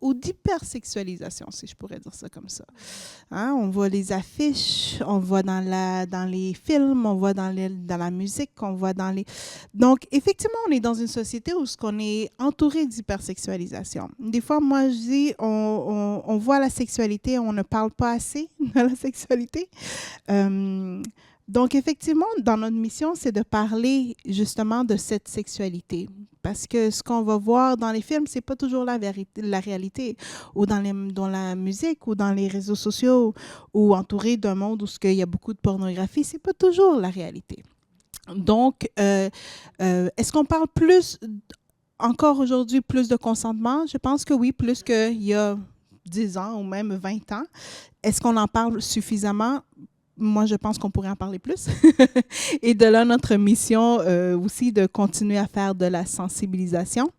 ou d'hypersexualisation, si je pourrais dire ça comme ça. Hein? On voit les affiches, on voit dans les films, on voit dans la musique, on voit dans les... Donc, effectivement, on est dans une société où on est entouré d'hypersexualisation. Des fois, moi, je dis, on voit la sexualité, on ne parle pas assez de la sexualité. Donc, effectivement, dans notre mission, c'est de parler justement de cette sexualité. Parce que ce qu'on va voir dans les films, c'est pas toujours la réalité. Ou dans la musique, ou dans les réseaux sociaux, ou entouré d'un monde où il y a beaucoup de pornographie, c'est pas toujours la réalité. Donc, est-ce qu'on parle encore aujourd'hui, plus de consentement? Je pense que oui, plus qu'il y a 10 ans ou même 20 ans. Est-ce qu'on en parle suffisamment? Moi, je pense qu'on pourrait en parler plus. Et de là, notre mission aussi de continuer à faire de la sensibilisation.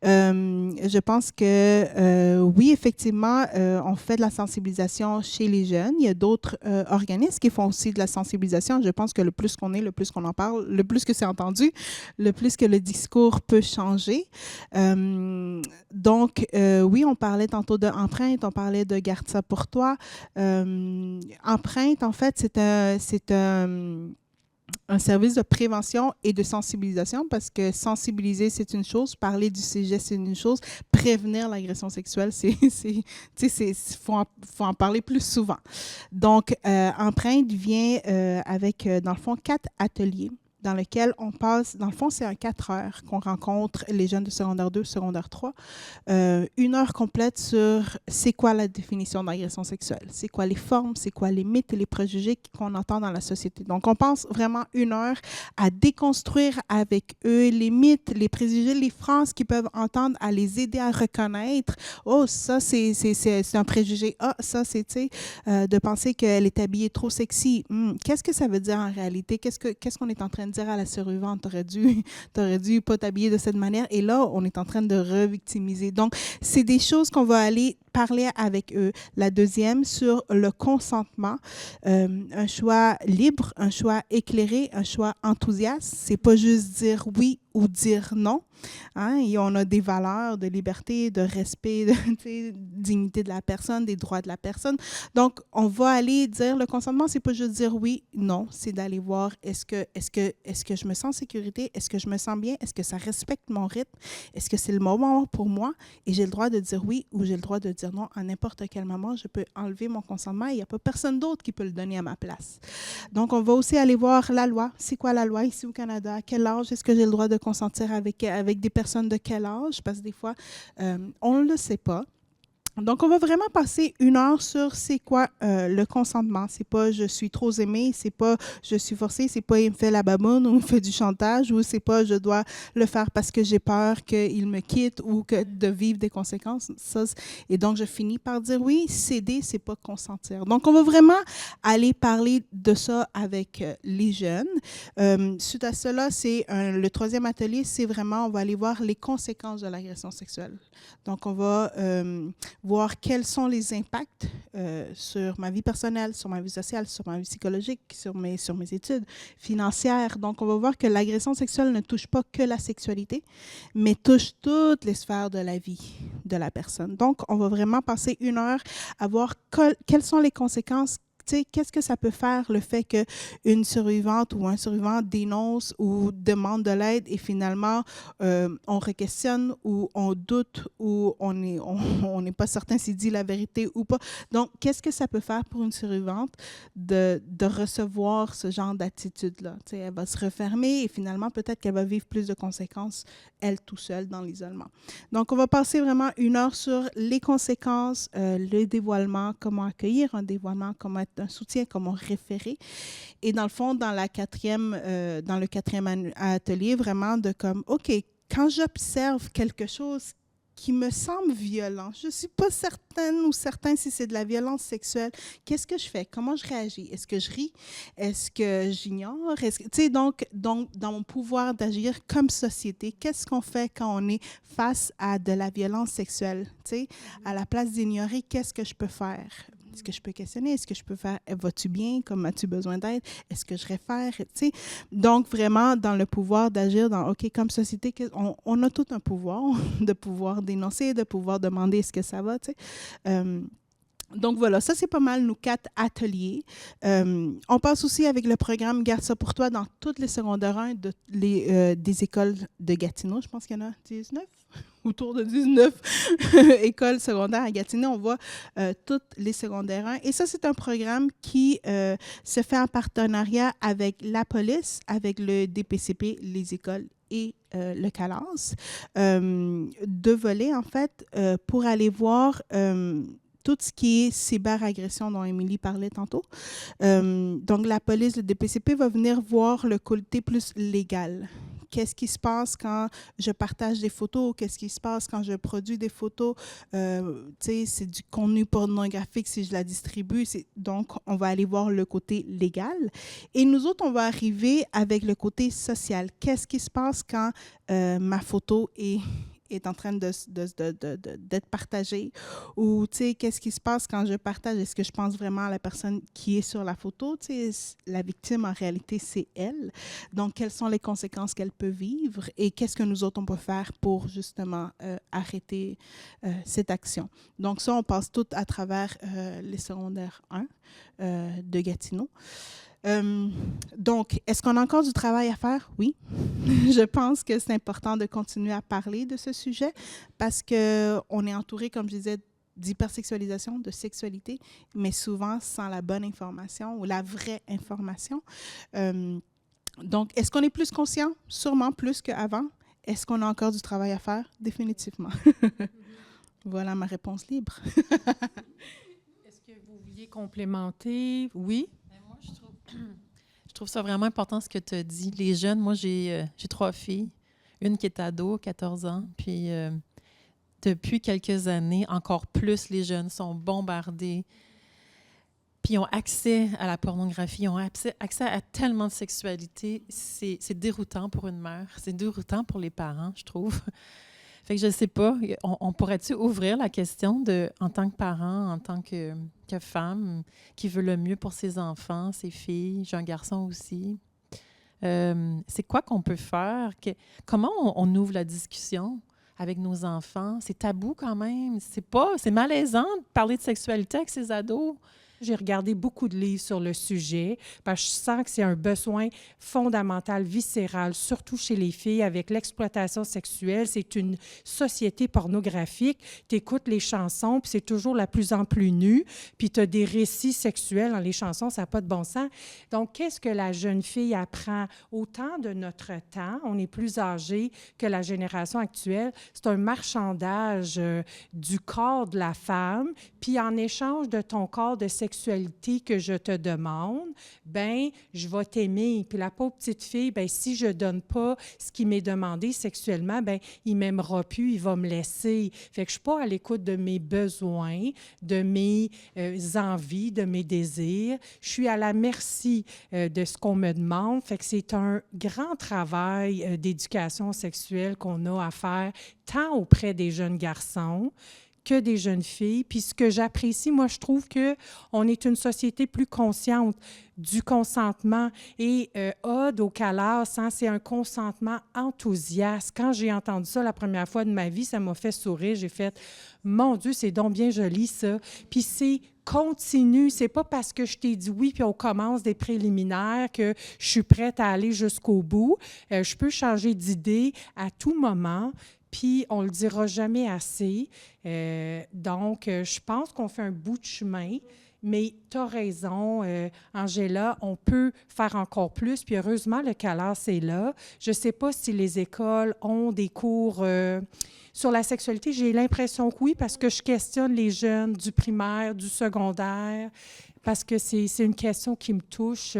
Je pense que oui, effectivement, on fait de la sensibilisation chez les jeunes. Il y a d'autres organismes qui font aussi de la sensibilisation. Je pense que le plus qu'on est, le plus qu'on en parle, le plus que c'est entendu, le plus que le discours peut changer. Donc, oui, on parlait tantôt d'empreinte, on parlait de Garde ça pour toi. Empreinte, en fait, c'est un un service de prévention et de sensibilisation, parce que sensibiliser, c'est une chose, parler du sujet, c'est une chose, prévenir l'agression sexuelle, faut en parler plus souvent. Donc, Empreinte vient avec, dans le fond, 4 ateliers dans lequel on passe, dans le fond, c'est un 4 heures qu'on rencontre les jeunes de secondaire 2, secondaire 3. 1 heure complète sur c'est quoi la définition d'agression sexuelle, c'est quoi les formes, c'est quoi les mythes et les préjugés qu'on entend dans la société. Donc, on passe vraiment 1 heure à déconstruire avec eux les mythes, les préjugés, les phrases qu'ils peuvent entendre, à les aider à reconnaître. Oh, ça, c'est un préjugé. Ah, ça, c'est, tu sais, de penser qu'elle est habillée trop sexy. Qu'est-ce que ça veut dire en réalité? Qu'est-ce qu'on est en train de dire à la survivante? T'aurais dû pas t'habiller de cette manière. Et là, on est en train de revictimiser. Donc, c'est des choses qu'on va aller parler avec eux. La deuxième, sur le consentement, un choix libre, un choix éclairé, un choix enthousiaste. C'est pas juste dire oui ou dire non. Hein? Et on a des valeurs de liberté, de respect, de dignité de la personne, des droits de la personne. Donc, on va aller dire le consentement, c'est pas juste dire oui, non, c'est d'aller voir est-ce que je me sens en sécurité, est-ce que je me sens bien, est-ce que ça respecte mon rythme, est-ce que c'est le moment pour moi et j'ai le droit de dire oui ou j'ai le droit de dire non à n'importe quel moment. Je peux enlever mon consentement et il n'y a pas personne d'autre qui peut le donner à ma place. Donc, on va aussi aller voir la loi. C'est quoi la loi ici au Canada? À quel âge est-ce que j'ai le droit de consentir avec des personnes de quel âge? Parce que des fois, on ne le sait pas. Donc, on va vraiment passer 1 heure sur c'est quoi le consentement. C'est pas je suis trop aimée, c'est pas je suis forcée, c'est pas il me fait la baboune ou il me fait du chantage, ou c'est pas je dois le faire parce que j'ai peur qu'il me quitte ou que de vivre des conséquences. Et donc, je finis par dire oui, céder, c'est pas consentir. Donc, on va vraiment aller parler de ça avec les jeunes. Suite à cela, c'est le 3e atelier, c'est vraiment, on va aller voir les conséquences de l'agression sexuelle. Donc, on va voir quels sont les impacts sur ma vie personnelle, sur ma vie sociale, sur ma vie psychologique, sur mes études financières. Donc, on va voir que l'agression sexuelle ne touche pas que la sexualité, mais touche toutes les sphères de la vie de la personne. Donc, on va vraiment passer 1 heure à voir quelles sont les conséquences. Qu'est-ce que ça peut faire le fait qu'une survivante ou un survivant dénonce ou demande de l'aide et finalement on re-questionne ou on doute ou on n'est pas certain s'il dit la vérité ou pas. Donc, qu'est-ce que ça peut faire pour une survivante de recevoir ce genre d'attitude-là? Elle va se refermer et finalement, peut-être qu'elle va vivre plus de conséquences, elle, tout seule, dans l'isolement. Donc, on va passer vraiment 1 heure sur les conséquences, le dévoilement, comment accueillir un dévoilement, comment être un soutien, comment référer. Et dans le fond, dans le 4e atelier, vraiment de comme, OK, quand j'observe quelque chose qui me semble violent, je ne suis pas certaine ou certain si c'est de la violence sexuelle, qu'est-ce que je fais? Comment je réagis? Est-ce que je ris? Est-ce que j'ignore? Donc, dans mon pouvoir d'agir comme société, qu'est-ce qu'on fait quand on est face à de la violence sexuelle? À la place d'ignorer, qu'est-ce que je peux faire? Est-ce que je peux questionner? Est-ce que je peux faire « vas-tu bien? Comme as-tu besoin d'aide? Est-ce que je réfère? » Donc, vraiment, dans le pouvoir d'agir, OK, comme société, on a tout un pouvoir de pouvoir dénoncer, de pouvoir demander « est-ce que ça va? » Donc voilà, ça c'est pas mal nos 4 ateliers. On passe aussi avec le programme Garde ça pour toi dans toutes les secondaires 1 des écoles de Gatineau. Je pense qu'il y en a 19, autour de 19 écoles secondaires à Gatineau. On voit toutes les secondaires 1. Et ça, c'est un programme qui se fait en partenariat avec la police, avec le DPCP, les écoles et le CALAS. 2 volets, en fait, pour aller voir tout ce qui est cyberagression dont Émilie parlait tantôt. Donc, la police, le DPCP va venir voir le côté plus légal. Qu'est-ce qui se passe quand je partage des photos? Qu'est-ce qui se passe quand je produis des photos? C'est du contenu pornographique si je la distribue. Donc, on va aller voir le côté légal. Et nous autres, on va arriver avec le côté social. Qu'est-ce qui se passe quand ma photo est en train d'être partagée, ou qu'est-ce qui se passe quand je partage, est-ce que je pense vraiment à la personne qui est sur la photo? La victime, en réalité, c'est elle. Donc, quelles sont les conséquences qu'elle peut vivre et qu'est-ce que nous autres, on peut faire pour justement arrêter cette action? Donc, ça, on passe tout à travers les secondaires 1 de Gatineau. Donc, est-ce qu'on a encore du travail à faire? Oui. Je pense que c'est important de continuer à parler de ce sujet parce qu'on est entouré, comme je disais, d'hypersexualisation, de sexualité, mais souvent sans la bonne information ou la vraie information. Donc, est-ce qu'on est plus conscient? Sûrement plus qu'avant. Est-ce qu'on a encore du travail à faire? Définitivement. Voilà ma réponse libre. Est-ce que vous vouliez complémenter? Oui? Moi, je trouve ça vraiment important ce que tu as dit. Les jeunes, moi, j'ai 3 filles. Une qui est ado, 14 ans, puis depuis quelques années, encore plus, les jeunes sont bombardés, puis ils ont accès à la pornographie, ils ont accès à tellement de sexualité. C'est déroutant pour une mère, c'est déroutant pour les parents, je trouve. Fait que je ne sais pas, on pourrait-tu ouvrir la question en tant que parent, en tant que femme, qui veut le mieux pour ses enfants, ses filles, j'ai un garçon aussi. C'est quoi qu'on peut faire? Comment on ouvre la discussion avec nos enfants? C'est tabou quand même. C'est malaisant de parler de sexualité avec ses ados. J'ai regardé beaucoup de livres sur le sujet parce que je sens que c'est un besoin fondamental, viscéral, surtout chez les filles avec l'exploitation sexuelle. C'est une société pornographique. Tu écoutes les chansons, puis c'est toujours la plus en plus nue, puis tu as des récits sexuels dans les chansons, ça n'a pas de bon sens. Donc, qu'est-ce que la jeune fille apprend? Autant de notre temps, on est plus âgé que la génération actuelle. C'est un marchandage du corps de la femme, puis en échange de ton corps de sexualité que je te demande, ben je vais t'aimer. Puis la pauvre petite fille, ben si je donne pas ce qui m'est demandé sexuellement, ben il m'aimera plus, il va me laisser. Fait que je suis pas à l'écoute de mes besoins, de mes envies, de mes désirs. Je suis à la merci de ce qu'on me demande. Fait que c'est un grand travail d'éducation sexuelle qu'on a à faire, tant auprès des jeunes garçons que des jeunes filles. Puis ce que j'apprécie, moi, je trouve qu'on est une société plus consciente du consentement. Et Ode au Calas, hein, c'est un consentement enthousiaste. Quand j'ai entendu ça la première fois de ma vie, ça m'a fait sourire. J'ai fait « Mon Dieu, c'est donc bien joli, ça! » Puis c'est continu. C'est pas parce que je t'ai dit oui puis on commence des préliminaires que je suis prête à aller jusqu'au bout. Je peux changer d'idée à tout moment. Puis, on ne le dira jamais assez. Donc, je pense qu'on fait un bout de chemin, mais tu as raison, Angela, on peut faire encore plus. Puis, heureusement, le Calas est là. Je ne sais pas si les écoles ont des cours sur la sexualité. J'ai l'impression que oui, parce que je questionne les jeunes du primaire, du secondaire, parce que c'est une question qui me touche.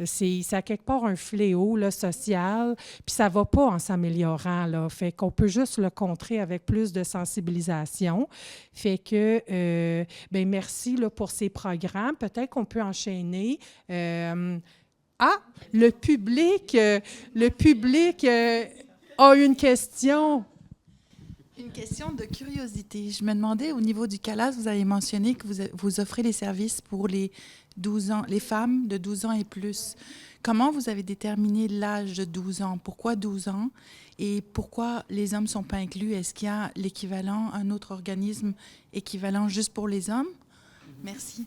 C'est à quelque part un fléau là, social, puis ça ne va pas en s'améliorant. Là. Fait qu'on peut juste le contrer avec plus de sensibilisation. Fait que, bien, merci là, pour ces programmes. Peut-être qu'on peut enchaîner. Le public a une question. Une question de curiosité. Je me demandais, au niveau du Calas, vous avez mentionné que vous offrez les services pour les 12 ans, les femmes de 12 ans et plus. Comment vous avez déterminé l'âge de 12 ans? Pourquoi 12 ans? Et pourquoi les hommes ne sont pas inclus? Est-ce qu'il y a l'équivalent, un autre organisme équivalent juste pour les hommes? Merci.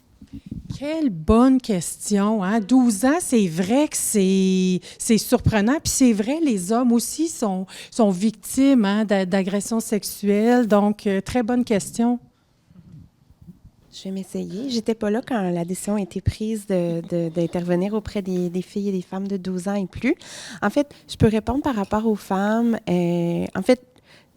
Quelle bonne question. Hein? 12 ans, c'est vrai que c'est surprenant. Puis c'est vrai, les hommes aussi sont victimes hein, d'agressions sexuelles. Donc, très bonne question. Je vais m'essayer. J'étais pas là quand la décision a été prise d'intervenir auprès des filles et des femmes de 12 ans et plus. En fait, je peux répondre par rapport aux femmes. En fait,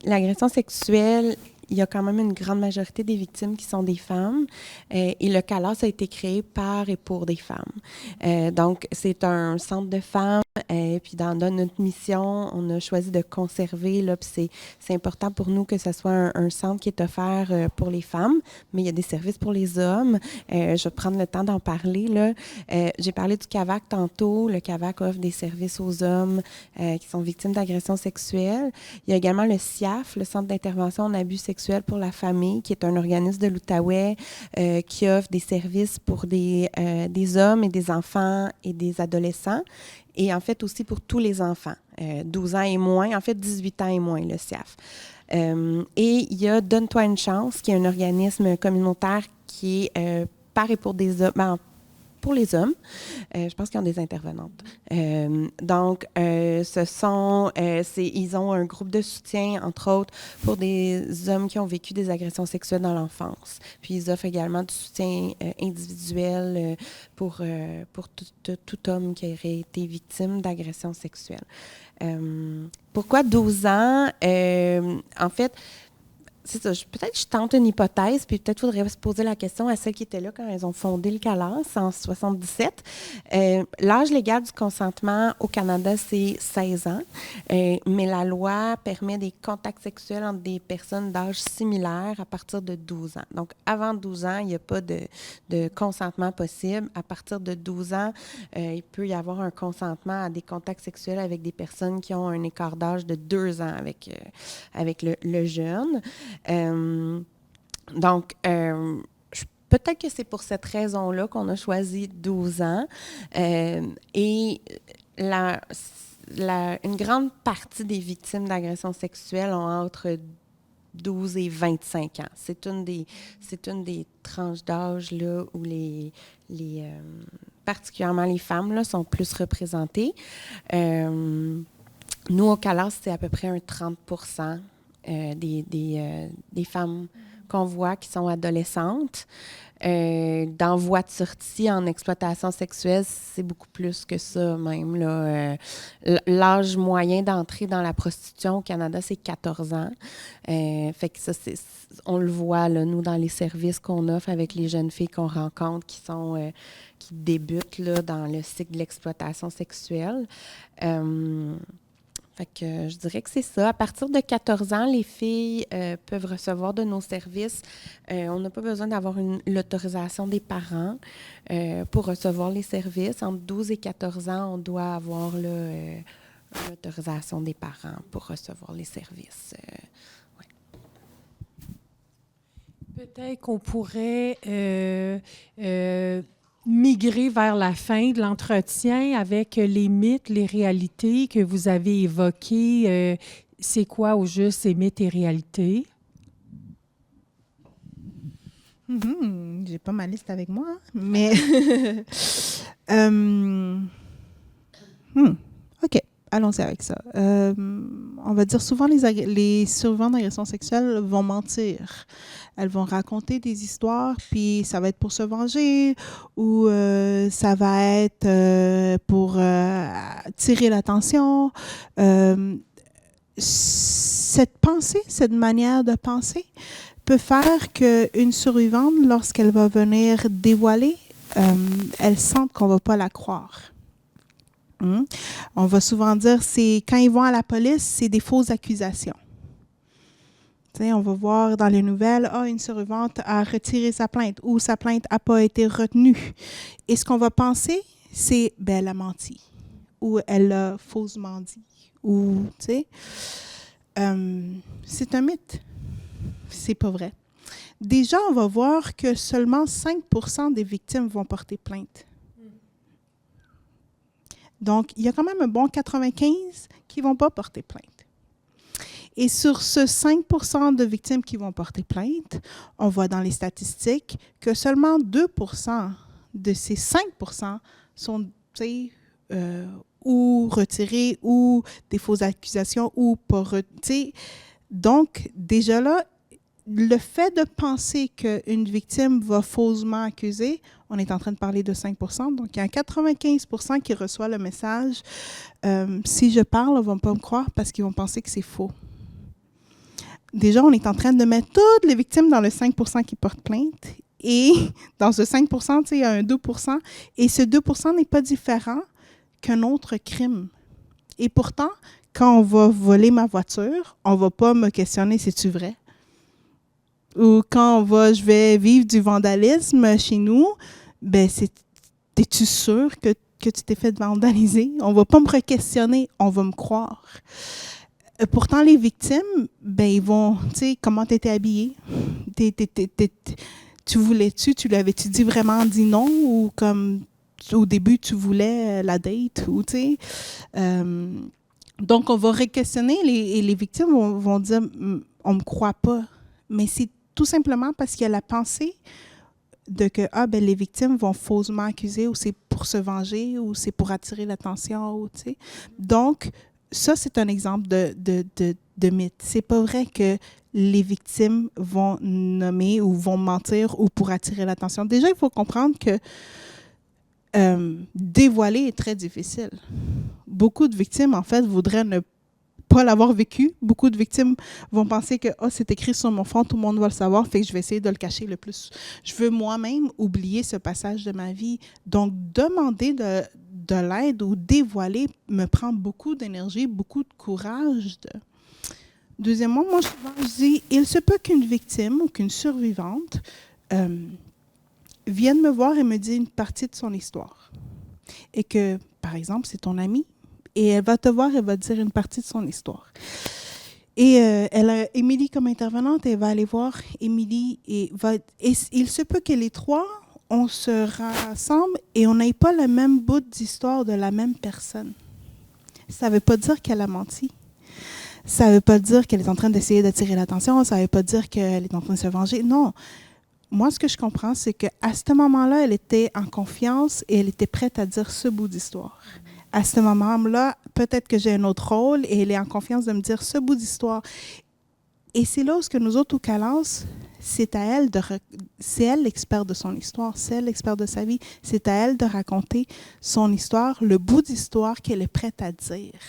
l'agression sexuelle, il y a quand même une grande majorité des victimes qui sont des femmes et le Calas a été créé par et pour des femmes. Donc, c'est un centre de femmes puis dans notre mission, on a choisi de conserver, là, puis c'est important pour nous que ce soit un centre qui est offert pour les femmes, mais il y a des services pour les hommes. Je vais prendre le temps d'en parler, là. J'ai parlé du CAVAC tantôt. Le CAVAC offre des services aux hommes qui sont victimes d'agressions sexuelles. Il y a également le CIAF, le Centre d'intervention en abus sexuels pour la famille, qui est un organisme de l'Outaouais qui offre des services pour des hommes et des enfants et des adolescents. Et en fait aussi pour tous les enfants, 12 ans et moins, en fait 18 ans et moins, le CIAF. Et il y a Donne-toi une chance, qui est un organisme communautaire qui est par et pour des hommes, pour les hommes. Je pense qu'ils ont des intervenantes. Donc, ils ont un groupe de soutien, entre autres, pour des hommes qui ont vécu des agressions sexuelles dans l'enfance. Puis, ils offrent également du soutien individuel pour tout homme qui aurait été victime d'agressions sexuelles. Pourquoi 12 ans? En fait, c'est ça. Peut-être je tente une hypothèse, puis peut-être faudrait se poser la question à celles qui étaient là quand elles ont fondé le CALAS en 77. L'âge légal du consentement au Canada, c'est 16 ans, mais la loi permet des contacts sexuels entre des personnes d'âge similaire à partir de 12 ans. Donc, avant 12 ans, il n'y a pas de consentement possible. À partir de 12 ans, il peut y avoir un consentement à des contacts sexuels avec des personnes qui ont un écart d'âge de 2 ans avec le jeune. Donc, peut-être que c'est pour cette raison-là qu'on a choisi 12 ans. Et une grande partie des victimes d'agressions sexuelles ont entre 12 et 25 ans. C'est une des tranches d'âge là, où particulièrement les femmes là, sont plus représentées. Nous, au CALAS, c'est à peu près un 30% des femmes qu'on voit qui sont adolescentes. Dans voie de sortie en exploitation sexuelle, c'est beaucoup plus que ça même. Là. L'âge moyen d'entrée dans la prostitution au Canada, c'est 14 ans. Fait que ça, on le voit, là, nous, dans les services qu'on offre avec les jeunes filles qu'on rencontre qui débutent là, dans le cycle de l'exploitation sexuelle. Fait que je dirais que c'est ça. À partir de 14 ans, les filles peuvent recevoir de nos services. On n'a pas besoin d'avoir l'autorisation des parents pour recevoir les services. Entre 12 et 14 ans, on doit avoir l'autorisation des parents pour recevoir les services. Peut-être qu'on pourrait migrer vers la fin de l'entretien avec les mythes, les réalités que vous avez évoquées. C'est quoi au juste ces mythes et réalités? J'ai pas ma liste avec moi, mais OK, allons-y avec ça. On va dire souvent les survivants d'agressions sexuelles vont mentir. Elles vont raconter des histoires, puis ça va être pour se venger ou ça va être pour tirer l'attention. Cette pensée, cette manière de penser peut faire qu'une survivante, lorsqu'elle va venir dévoiler, elle sente qu'on ne va pas la croire. On va souvent dire, quand ils vont à la police, c'est des fausses accusations. T'sais, on va voir dans les nouvelles, une survivante a retiré sa plainte ou sa plainte n'a pas été retenue. Et ce qu'on va penser, c'est, elle a menti ou elle a faussement dit. Ou, c'est un mythe. C'est pas vrai. Déjà, on va voir que seulement 5% des victimes vont porter plainte. Donc, il y a quand même un bon 95% qui ne vont pas porter plainte. Et sur ce 5% de victimes qui vont porter plainte, on voit dans les statistiques que seulement 2% de ces 5% sont ou retirés ou des fausses accusations ou pas retirés. Donc, déjà là, le fait de penser qu'une victime va faussement accuser, on est en train de parler de 5%. Donc, il y a 95% qui reçoit le message. Si je parle, ils ne vont pas me croire parce qu'ils vont penser que c'est faux. Déjà, on est en train de mettre toutes les victimes dans le 5% qui portent plainte. Et dans ce 5%, il y a un 2%. Et ce 2% n'est pas différent qu'un autre crime. Et pourtant, quand on va voler ma voiture, on ne va pas me questionner, c'est-tu vrai? Ou quand je vais vivre du vandalisme chez nous, es-tu sûr que tu t'es fait vandaliser? On ne va pas me re-questionner, on va me croire. Pourtant, les victimes, ils vont, comment tu étais habillée? Tu voulais-tu? Tu l'avais-tu dit vraiment dit non? Ou comme au début, tu voulais la date? Ou, donc, on va re-questionner et les victimes vont dire, on ne me croit pas. Mais c'est tout simplement parce qu'il y a la pensée de que les victimes vont faussement accuser, ou c'est pour se venger, ou c'est pour attirer l'attention, ou tu sais. Donc, ça, c'est un exemple de mythe. C'est pas vrai que les victimes vont nommer ou vont mentir ou pour attirer l'attention. Déjà, il faut comprendre que dévoiler est très difficile. Beaucoup de victimes, en fait, voudraient ne pas l'avoir vécu. Beaucoup de victimes vont penser que c'est écrit sur mon front, tout le monde va le savoir, fait que je vais essayer de le cacher le plus. Je veux moi-même oublier ce passage de ma vie. Donc, demander de l'aide ou dévoiler me prend beaucoup d'énergie, beaucoup de courage. Deuxièmement, moi, je dis, il se peut qu'une victime ou qu'une survivante vienne me voir et me dise une partie de son histoire. Et que, par exemple, c'est ton amie, et elle va te voir, elle va te dire une partie de son histoire. Et elle a Émilie comme intervenante, elle va aller voir Émilie, et il se peut que les trois, on se rassemble et on n'ait pas le même bout d'histoire de la même personne. Ça ne veut pas dire qu'elle a menti. Ça ne veut pas dire qu'elle est en train d'essayer d'attirer l'attention. Ça ne veut pas dire qu'elle est en train de se venger. Non. Moi, ce que je comprends, c'est qu'à ce moment-là, elle était en confiance et elle était prête à dire ce bout d'histoire. À ce moment-là, peut-être que j'ai un autre rôle et elle est en confiance de me dire ce bout d'histoire. Et c'est là où que nous autres, au Calas, c'est à elle c'est elle l'expert de son histoire, c'est elle l'expert de sa vie. C'est à elle de raconter son histoire, le bout d'histoire qu'elle est prête à dire.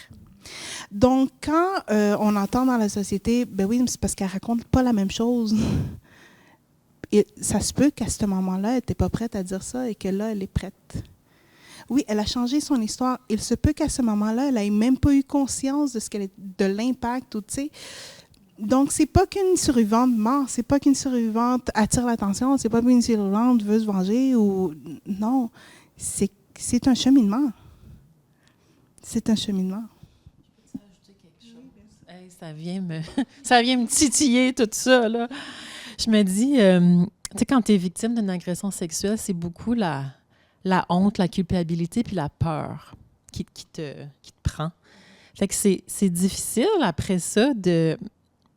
Donc, quand on entend dans la société, oui, c'est parce qu'elle raconte pas la même chose. Et ça se peut qu'à ce moment-là, elle n'était pas prête à dire ça et que là, elle est prête. Oui, elle a changé son histoire. Il se peut qu'à ce moment-là, elle n'ait même pas eu conscience de l'impact, tu sais. Donc, c'est pas qu'une survivante ment, c'est pas qu'une survivante attire l'attention, c'est pas qu'une survivante veut se venger ou non, c'est un cheminement. C'est un cheminement. Hey, ça vient me titiller tout ça là. Je me dis, tu sais, quand tu es victime d'une agression sexuelle, c'est beaucoup la honte, la culpabilité puis la peur qui te prend. Fait que c'est difficile après ça de...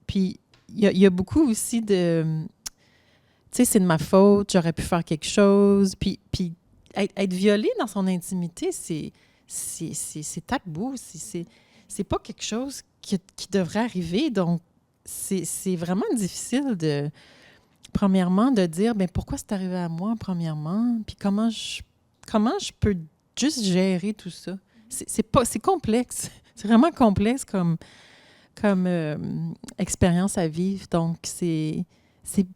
Puis il y a beaucoup aussi de... Tu sais, c'est de ma faute, j'aurais pu faire quelque chose. Puis être violé dans son intimité, c'est tabou. C'est pas quelque chose qui devrait arriver. Donc, c'est vraiment difficile premièrement, de dire, pourquoi c'est arrivé à moi, premièrement, puis comment je peux juste gérer tout ça. C'est complexe. C'est vraiment complexe comme expérience à vivre. Donc, c'est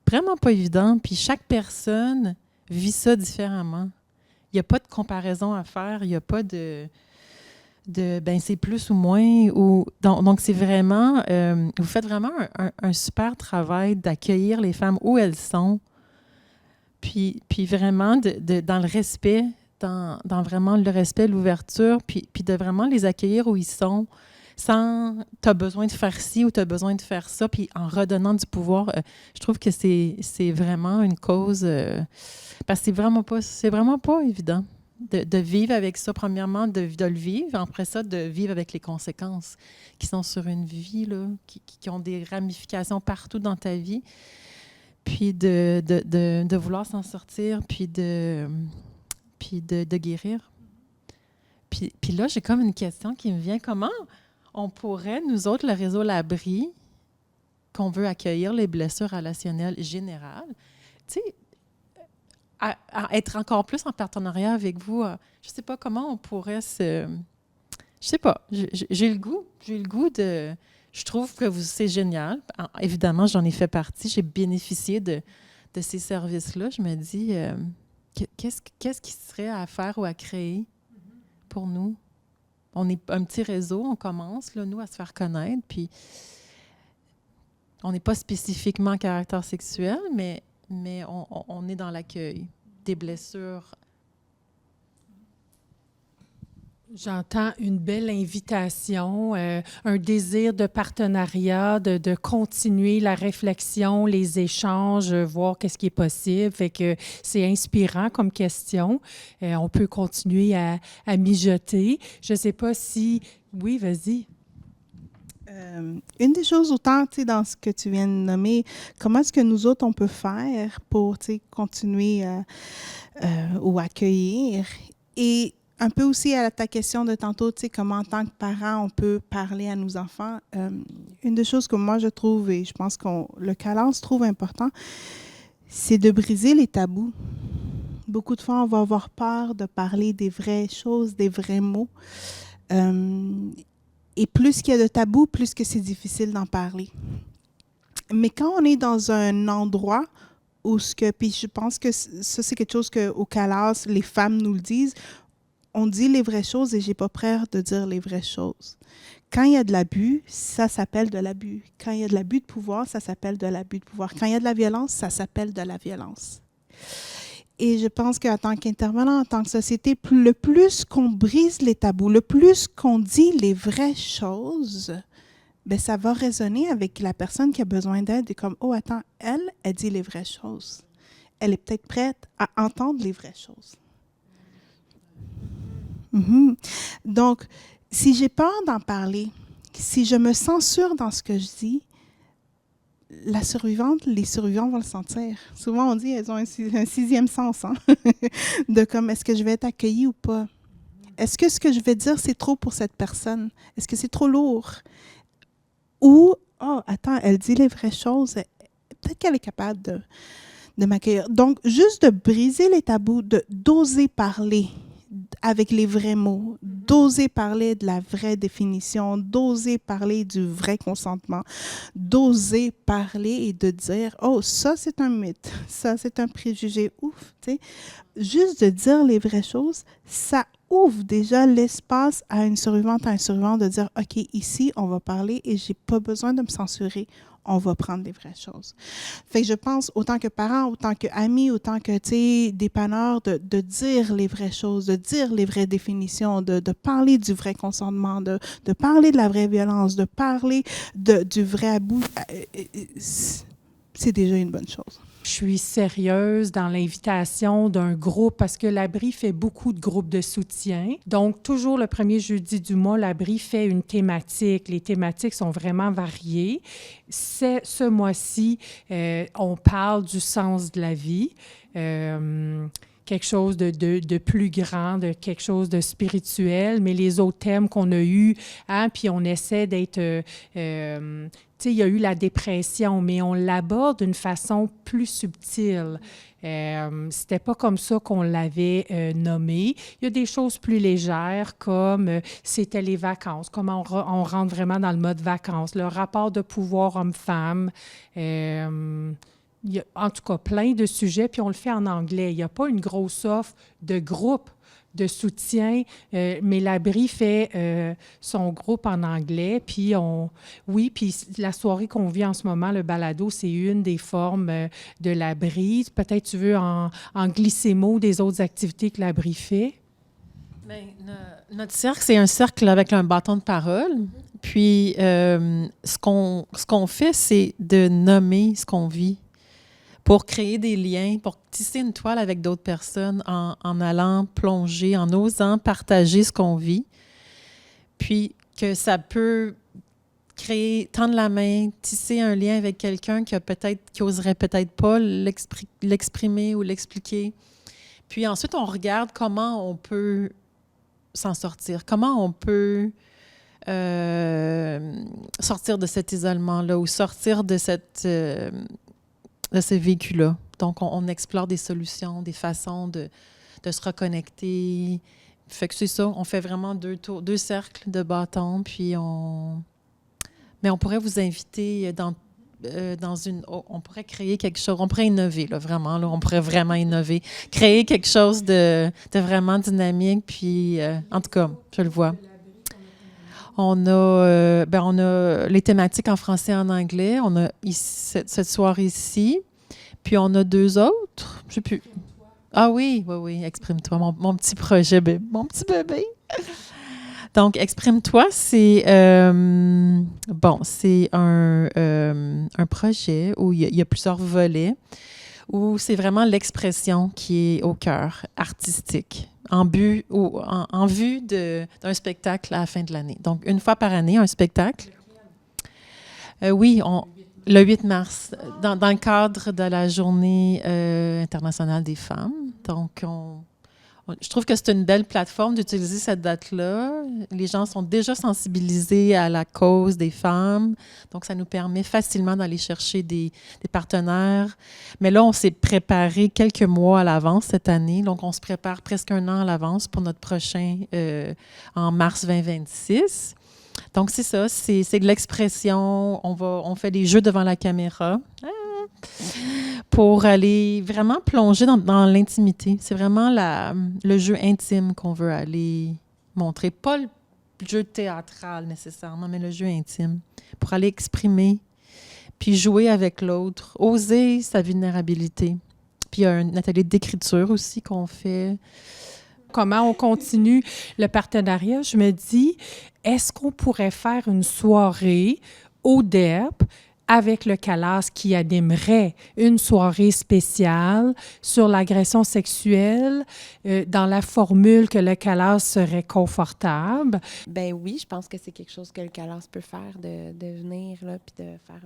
vraiment pas évident. Puis chaque personne vit ça différemment. Il n'y a pas de comparaison à faire. Il n'y a pas de c'est plus ou moins. Donc, c'est vraiment... vous faites vraiment un super travail d'accueillir les femmes où elles sont. Puis vraiment, dans le respect, dans vraiment le respect, l'ouverture, puis de vraiment les accueillir où ils sont, sans « t'as besoin de faire ci » ou « t'as besoin de faire ça », puis en redonnant du pouvoir. Je trouve que c'est vraiment une cause... parce que c'est vraiment pas évident de vivre avec ça, premièrement, de le vivre, après ça, de vivre avec les conséquences qui sont sur une vie, là, qui ont des ramifications partout dans ta vie, puis de vouloir s'en sortir, puis de guérir. Puis là, j'ai comme une question qui me vient. Comment on pourrait, nous autres, le réseau L'Abri, qu'on veut accueillir les blessures relationnelles générales, tu sais, à être encore plus en partenariat avec vous, je ne sais pas comment on pourrait se... Je sais pas, j'ai le goût de... Je trouve que c'est génial. Évidemment, j'en ai fait partie, j'ai bénéficié de ces services-là. Je me dis, qu'est-ce qui serait à faire ou à créer pour nous? On est un petit réseau, on commence, là, nous, à se faire connaître, puis on n'est pas spécifiquement à caractère sexuel, mais on est dans l'accueil des blessures. J'entends une belle invitation, un désir de partenariat, de continuer la réflexion, les échanges, voir qu'est-ce qui est possible. Fait que c'est inspirant comme question. On peut continuer à mijoter. Je ne sais pas si... Oui, vas-y. Une des choses, autant dans ce que tu viens de nommer, comment est-ce que nous autres, on peut faire pour continuer ou accueillir? Et un peu aussi à ta question de tantôt, comment en tant que parent, on peut parler à nos enfants. Une des choses que moi, je trouve, et je pense que le CALAS trouve important, c'est de briser les tabous. Beaucoup de fois, on va avoir peur de parler des vraies choses, des vrais mots. Et plus qu'il y a de tabous, plus que c'est difficile d'en parler. Mais quand on est dans un endroit où puis je pense que ça, c'est quelque chose qu'au CALAS, les femmes nous le disent, on dit les vraies choses et j'ai pas peur de dire les vraies choses. Quand il y a de l'abus, ça s'appelle de l'abus. Quand il y a de l'abus de pouvoir, ça s'appelle de l'abus de pouvoir. Quand il y a de la violence, ça s'appelle de la violence. Et je pense qu'en tant qu'intervenant, en tant que société, le plus qu'on brise les tabous, le plus qu'on dit les vraies choses, bien, ça va résonner avec la personne qui a besoin d'aide. Et comme, oh, attends, elle dit les vraies choses. Elle est peut-être prête à entendre les vraies choses. Mm-hmm. Donc, si j'ai peur d'en parler, si je me censure dans ce que je dis, les survivants vont le sentir. Souvent, on dit qu'elles ont un sixième sens, hein? De comme, est-ce que je vais être accueillie ou pas? Est-ce que ce que je vais dire, c'est trop pour cette personne? Est-ce que c'est trop lourd? Ou, oh, attends, elle dit les vraies choses. Peut-être qu'elle est capable de m'accueillir. Donc, juste de briser les tabous, d'oser parler avec les vrais mots, d'oser parler de la vraie définition, d'oser parler du vrai consentement, d'oser parler et de dire « Oh, ça, c'est un mythe, ça, c'est un préjugé. » Ouf, tu sais. Juste de dire les vraies choses, ça ouvre déjà l'espace à une survivante, à un survivant de dire « OK, ici, on va parler et j'ai pas besoin de me censurer. » On va prendre les vraies choses. Fait que je pense, autant que parents, autant qu'amis, autant que, dépanneurs, de dire les vraies choses, de dire les vraies définitions, de parler du vrai consentement, de parler de la vraie violence, de parler du vrai abus, c'est déjà une bonne chose. Je suis sérieuse dans l'invitation d'un groupe parce que l'Abri fait beaucoup de groupes de soutien. Donc, toujours le premier jeudi du mois, l'Abri fait une thématique. Les thématiques sont vraiment variées. Ce mois-ci, on parle du sens de la vie. Quelque chose de plus grand, de quelque chose de spirituel, mais les autres thèmes qu'on a eus, hein, puis on essaie d'être... il y a eu la dépression, mais on l'aborde d'une façon plus subtile. C'était pas comme ça qu'on l'avait nommé. Il y a des choses plus légères comme c'était les vacances, comment on rentre vraiment dans le mode vacances, le rapport de pouvoir homme-femme. Il y a en tout cas plein de sujets, puis on le fait en anglais. Il n'y a pas une grosse offre de groupe de soutien, mais l'Abri fait son groupe en anglais. Puis puis la soirée qu'on vit en ce moment, le balado, c'est une des formes de l'Abri. Peut-être tu veux en glisser mot des autres activités que l'Abri fait? Bien, notre cercle, c'est un cercle avec un bâton de parole. Puis, ce qu'on fait, c'est de nommer ce qu'on vit, pour créer des liens, pour tisser une toile avec d'autres personnes en allant plonger, en osant partager ce qu'on vit. Puis que ça peut tendre la main, tisser un lien avec quelqu'un qui oserait peut-être pas l'exprimer ou l'expliquer. Puis ensuite, on regarde comment on peut s'en sortir, comment on peut sortir de cet isolement-là ou sortir de ces vécus-là. Donc, on explore des solutions, des façons de se reconnecter. Fait que c'est ça, on fait vraiment deux cercles de bâtons, puis mais on pourrait vous inviter dans une... On pourrait créer quelque chose, on pourrait innover, là, vraiment, là, on pourrait vraiment innover. Créer quelque chose de vraiment dynamique, puis en tout cas, je le vois. On a les thématiques en français et en anglais. On a cette soirée ici. Puis on a 2 autres. Je sais plus. Ah oui, Exprime-toi, mon petit projet, mon petit bébé. Donc, Exprime-toi, c'est c'est un projet où il y a plusieurs volets, où c'est vraiment l'expression qui est au cœur, artistique, en vue d'un spectacle à la fin de l'année. Donc, une fois par année, un spectacle. Oui, le 8 mars, dans le cadre de la Journée internationale des femmes. Donc, je trouve que c'est une belle plateforme d'utiliser cette date-là. Les gens sont déjà sensibilisés à la cause des femmes, donc ça nous permet facilement d'aller chercher des partenaires. Mais là, on s'est préparé quelques mois à l'avance cette année, donc on se prépare presque un an à l'avance pour notre prochain en mars 2026. Donc, c'est ça, c'est de l'expression. On fait des jeux devant la caméra pour aller vraiment plonger dans l'intimité. C'est vraiment le jeu intime qu'on veut aller montrer. Pas le jeu théâtral nécessairement, mais le jeu intime. Pour aller exprimer, puis jouer avec l'autre, oser sa vulnérabilité. Puis il y a un atelier d'écriture aussi qu'on fait. Comment on continue le partenariat? Je me dis, est-ce qu'on pourrait faire une soirée au DEP avec le CALAS qui animerait une soirée spéciale sur l'agression sexuelle dans la formule que le CALAS serait confortable? Ben oui, je pense que c'est quelque chose que le CALAS peut faire, de venir là, puis de faire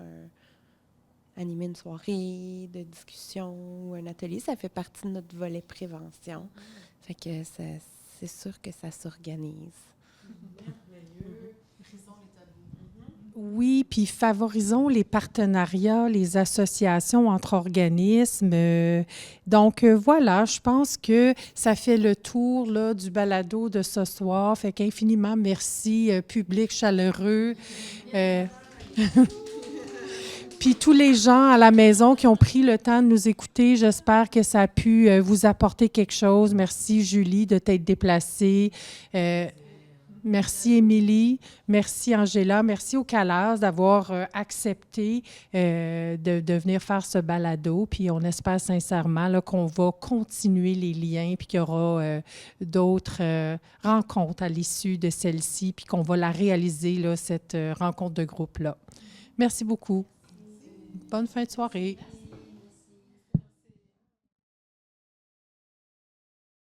animer une soirée de discussion ou un atelier. Ça fait partie de notre volet prévention. Fait que c'est sûr que ça s'organise. Oui, puis favorisons les partenariats, les associations entre organismes. Donc, voilà, je pense que ça fait le tour là, du balado de ce soir. Fait qu'infiniment merci, public chaleureux. Puis tous les gens à la maison qui ont pris le temps de nous écouter, j'espère que ça a pu vous apporter quelque chose. Merci, Julie, de t'être déplacée. Merci, Émilie. Merci, Angela. Merci au CALAS d'avoir accepté de venir faire ce balado. Puis on espère sincèrement là, qu'on va continuer les liens puis qu'il y aura d'autres rencontres à l'issue de celle-ci puis qu'on va la réaliser, là, cette rencontre de groupe-là. Merci beaucoup. Bonne fin de soirée.